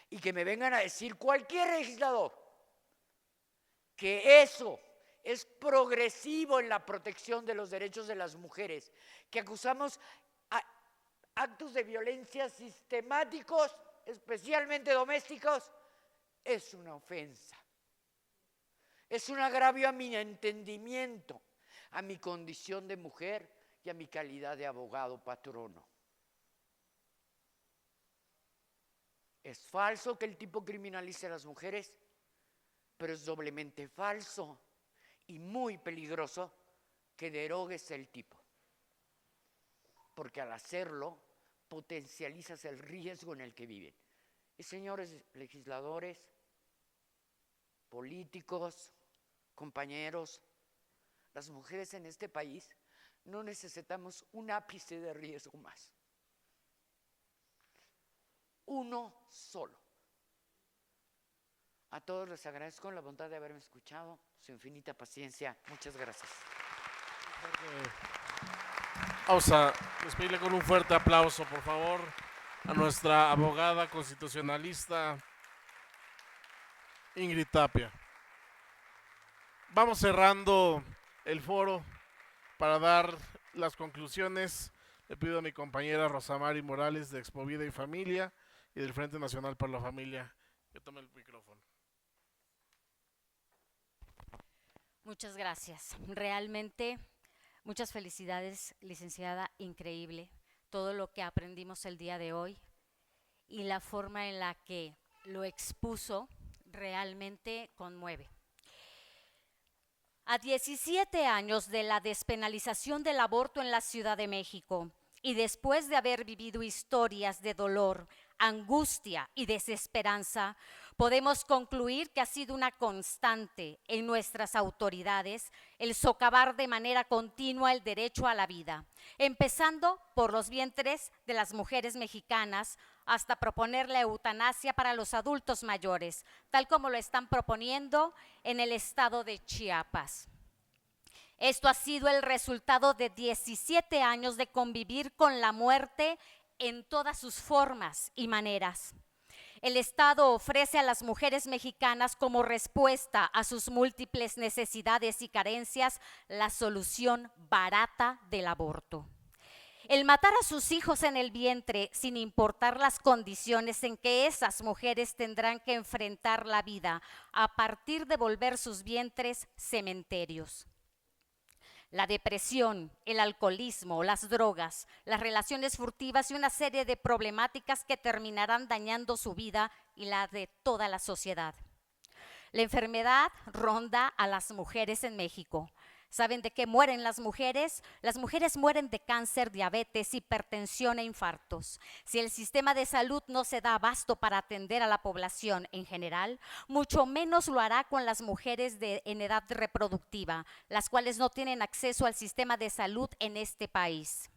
Y que me vengan a decir cualquier legislador que eso es progresivo en la protección de los derechos de las mujeres, que acusamos actos de violencia sistemáticos, especialmente domésticos, es una ofensa. Es un agravio a mi entendimiento, a mi condición de mujer y a mi calidad de abogado patrono. Es falso que el tipo criminalice a las mujeres, pero es doblemente falso y muy peligroso que derogues el tipo. Porque al hacerlo, potencializas el riesgo en el que viven. Y señores legisladores, políticos, compañeros, las mujeres en este país no necesitamos un ápice de riesgo más. Uno solo. A todos les agradezco la bondad de haberme escuchado, su infinita paciencia. Muchas gracias. Vamos a despedirle con un fuerte aplauso, por favor, a nuestra abogada constitucionalista Ingrid Tapia. Vamos cerrando el foro para dar las conclusiones. Le pido a mi compañera Rosamari Morales de Expovida y Familia y del Frente Nacional por la Familia que tome el micrófono. Muchas gracias. Realmente, muchas felicidades, licenciada, increíble. Todo lo que aprendimos el día de hoy y la forma en la que lo expuso realmente conmueve. A 17 años de la despenalización del aborto en la Ciudad de México y después de haber vivido historias de dolor, angustia y desesperanza, podemos concluir que ha sido una constante en nuestras autoridades el socavar de manera continua el derecho a la vida, empezando por los vientres de las mujeres mexicanas hasta proponer la eutanasia para los adultos mayores, tal como lo están proponiendo en el estado de Chiapas. Esto ha sido el resultado de 17 años de convivir con la muerte en todas sus formas y maneras. El Estado ofrece a las mujeres mexicanas como respuesta a sus múltiples necesidades y carencias la solución barata del aborto. El matar a sus hijos en el vientre sin importar las condiciones en que esas mujeres tendrán que enfrentar la vida a partir de volver sus vientres cementerios. La depresión, el alcoholismo, las drogas, las relaciones furtivas y una serie de problemáticas que terminarán dañando su vida y la de toda la sociedad. La enfermedad ronda a las mujeres en México. ¿Saben de qué mueren las mujeres? Las mujeres mueren de cáncer, diabetes, hipertensión e infartos. Si el sistema de salud no se da abasto para atender a la población en general, mucho menos lo hará con las mujeres en edad reproductiva, las cuales no tienen acceso al sistema de salud en este país.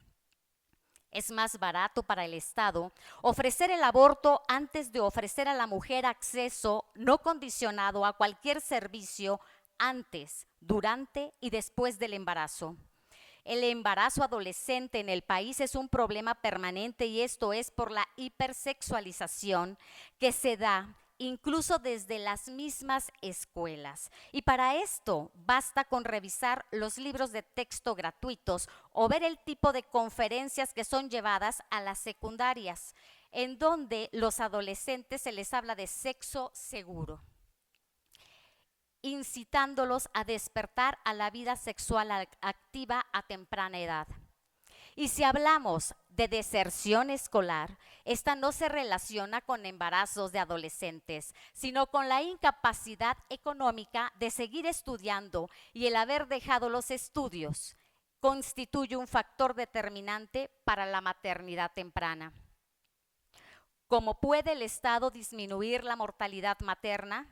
Es más barato para el Estado ofrecer el aborto antes de ofrecer a la mujer acceso no condicionado a cualquier servicio antes, durante y después del embarazo. El embarazo adolescente en el país es un problema permanente y esto es por la hipersexualización que se da incluso desde las mismas escuelas. Y para esto basta con revisar los libros de texto gratuitos o ver el tipo de conferencias que son llevadas a las secundarias, en donde los adolescentes se les habla de sexo seguro, incitándolos a despertar a la vida sexual activa a temprana edad. Y si hablamos de deserción escolar, esta no se relaciona con embarazos de adolescentes, sino con la incapacidad económica de seguir estudiando, y el haber dejado los estudios constituye un factor determinante para la maternidad temprana. ¿Cómo puede el Estado disminuir la mortalidad materna?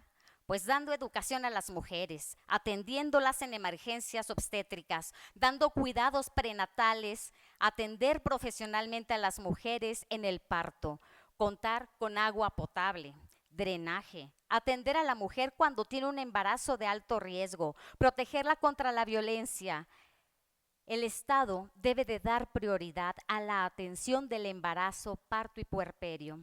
Pues dando educación a las mujeres, atendiéndolas en emergencias obstétricas, dando cuidados prenatales, atender profesionalmente a las mujeres en el parto, contar con agua potable, drenaje, atender a la mujer cuando tiene un embarazo de alto riesgo, protegerla contra la violencia. El Estado debe de dar prioridad a la atención del embarazo, parto y puerperio.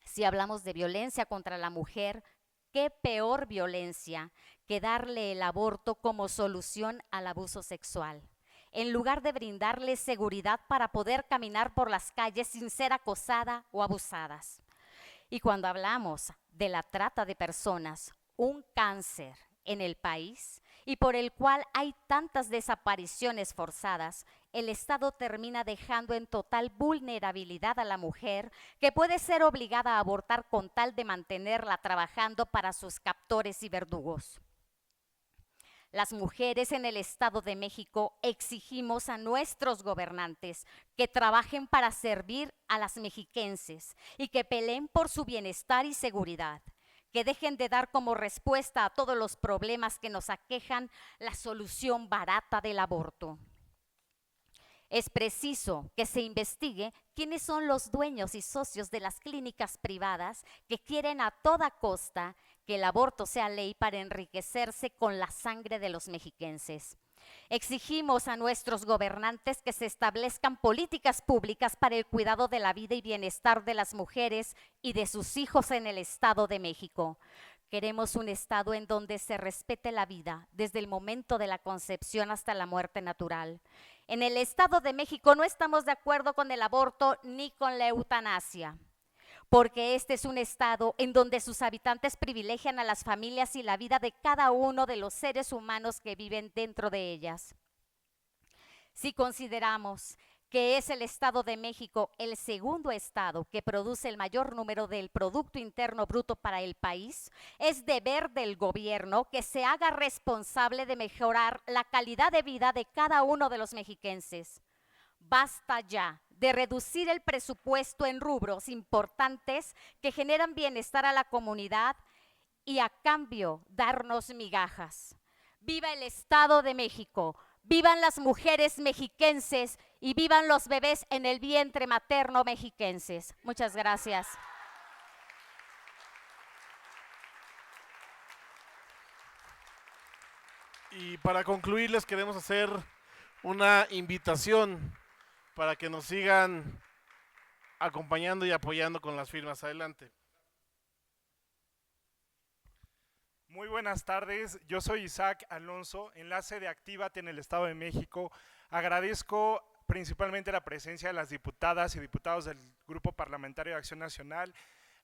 Si hablamos de violencia contra la mujer, ¿qué peor violencia que darle el aborto como solución al abuso sexual? En lugar de brindarle seguridad para poder caminar por las calles sin ser acosada o abusadas. Y cuando hablamos de la trata de personas, un cáncer en el país y por el cual hay tantas desapariciones forzadas, el Estado termina dejando en total vulnerabilidad a la mujer que puede ser obligada a abortar con tal de mantenerla trabajando para sus captores y verdugos. Las mujeres en el Estado de México exigimos a nuestros gobernantes que trabajen para servir a las mexiquenses y que peleen por su bienestar y seguridad, que dejen de dar como respuesta a todos los problemas que nos aquejan la solución barata del aborto. Es preciso que se investigue quiénes son los dueños y socios de las clínicas privadas que quieren a toda costa que el aborto sea ley para enriquecerse con la sangre de los mexiquenses. Exigimos a nuestros gobernantes que se establezcan políticas públicas para el cuidado de la vida y bienestar de las mujeres y de sus hijos en el Estado de México. Queremos un Estado en donde se respete la vida desde el momento de la concepción hasta la muerte natural. En el Estado de México no estamos de acuerdo con el aborto ni con la eutanasia, porque este es un Estado en donde sus habitantes privilegian a las familias y la vida de cada uno de los seres humanos que viven dentro de ellas. Si consideramos que es el Estado de México el segundo estado que produce el mayor número del Producto Interno Bruto para el país, es deber del gobierno que se haga responsable de mejorar la calidad de vida de cada uno de los mexiquenses. Basta ya de reducir el presupuesto en rubros importantes que generan bienestar a la comunidad y a cambio darnos migajas. ¡Viva el Estado de México! ¡Vivan las mujeres mexiquenses y vivan los bebés en el vientre materno mexiquenses! Muchas gracias. Y para concluir les queremos hacer una invitación para que nos sigan acompañando y apoyando con las firmas. Adelante. Muy buenas tardes, yo soy Isaac Alonso, enlace de Actívate en el Estado de México. Agradezco principalmente la presencia de las diputadas y diputados del Grupo Parlamentario de Acción Nacional,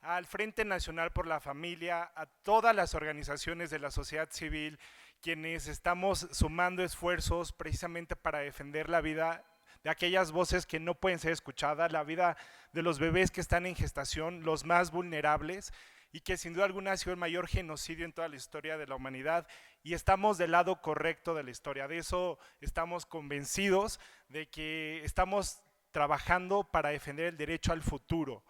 al Frente Nacional por la Familia, a todas las organizaciones de la sociedad civil, quienes estamos sumando esfuerzos precisamente para defender la vida de aquellas voces que no pueden ser escuchadas, la vida de los bebés que están en gestación, los más vulnerables, y que sin duda alguna ha sido el mayor genocidio en toda la historia de la humanidad, y estamos del lado correcto de la historia. De eso estamos convencidos, de que estamos trabajando para defender el derecho al futuro,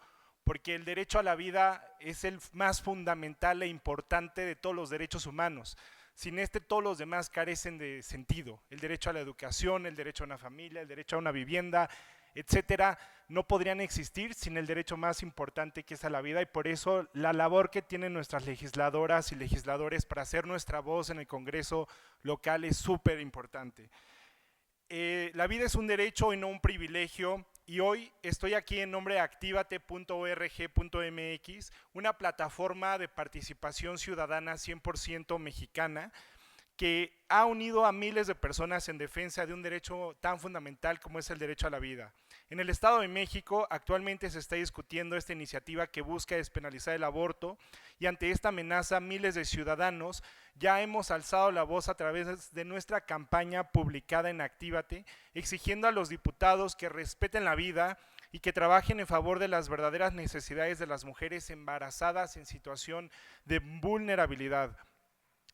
porque el derecho a la vida es el más fundamental e importante de todos los derechos humanos. Sin este, todos los demás carecen de sentido. El derecho a la educación, el derecho a una familia, el derecho a una vivienda, etcétera, no podrían existir sin el derecho más importante que es a la vida, y por eso la labor que tienen nuestras legisladoras y legisladores para hacer nuestra voz en el Congreso local es súper importante. La vida es un derecho y no un privilegio, y hoy estoy aquí en nombre de activate.org.mx, una plataforma de participación ciudadana 100% mexicana, que ha unido a miles de personas en defensa de un derecho tan fundamental como es el derecho a la vida. En el Estado de México actualmente se está discutiendo esta iniciativa que busca despenalizar el aborto, y ante esta amenaza miles de ciudadanos ya hemos alzado la voz a través de nuestra campaña publicada en Actívate, exigiendo a los diputados que respeten la vida y que trabajen en favor de las verdaderas necesidades de las mujeres embarazadas en situación de vulnerabilidad.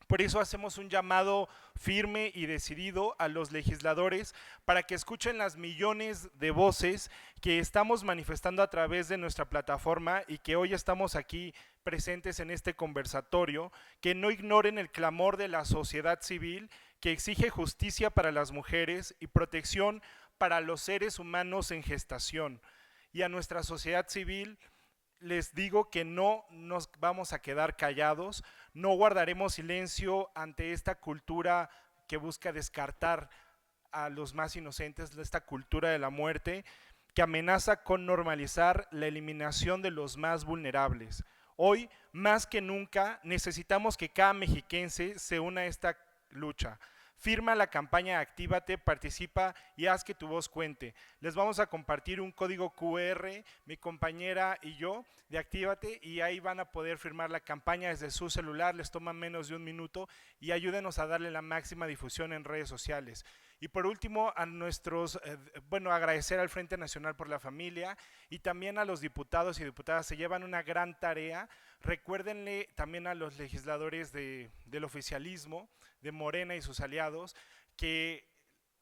Por eso hacemos un llamado firme y decidido a los legisladores para que escuchen las millones de voces que estamos manifestando a través de nuestra plataforma y que hoy estamos aquí presentes en este conversatorio, que no ignoren el clamor de la sociedad civil que exige justicia para las mujeres y protección para los seres humanos en gestación. Y a nuestra sociedad civil les digo que no nos vamos a quedar callados, no guardaremos silencio ante esta cultura que busca descartar a los más inocentes, esta cultura de la muerte, que amenaza con normalizar la eliminación de los más vulnerables. Hoy, más que nunca, necesitamos que cada mexiquense se una a esta lucha. Firma la campaña Actívate, participa y haz que tu voz cuente. Les vamos a compartir un código QR, mi compañera y yo, de Actívate, y ahí van a poder firmar la campaña desde su celular, les toma menos de 1 minuto y ayúdenos a darle la máxima difusión en redes sociales. Y por último, a agradecer al Frente Nacional por la Familia y también a los diputados y diputadas, se llevan una gran tarea. Recuérdenle también a los legisladores del oficialismo, de Morena y sus aliados, que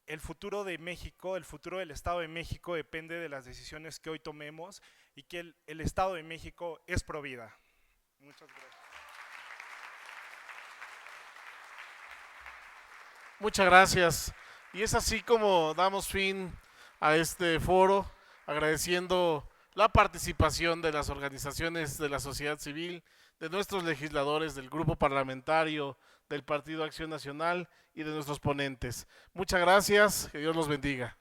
el futuro de México, el futuro del Estado de México depende de las decisiones que hoy tomemos y que el Estado de México es pro vida. Muchas gracias. Muchas gracias. Y es así como damos fin a este foro, agradeciendo la participación de las organizaciones de la sociedad civil, de nuestros legisladores, del grupo parlamentario, del Partido Acción Nacional y de nuestros ponentes. Muchas gracias, que Dios los bendiga.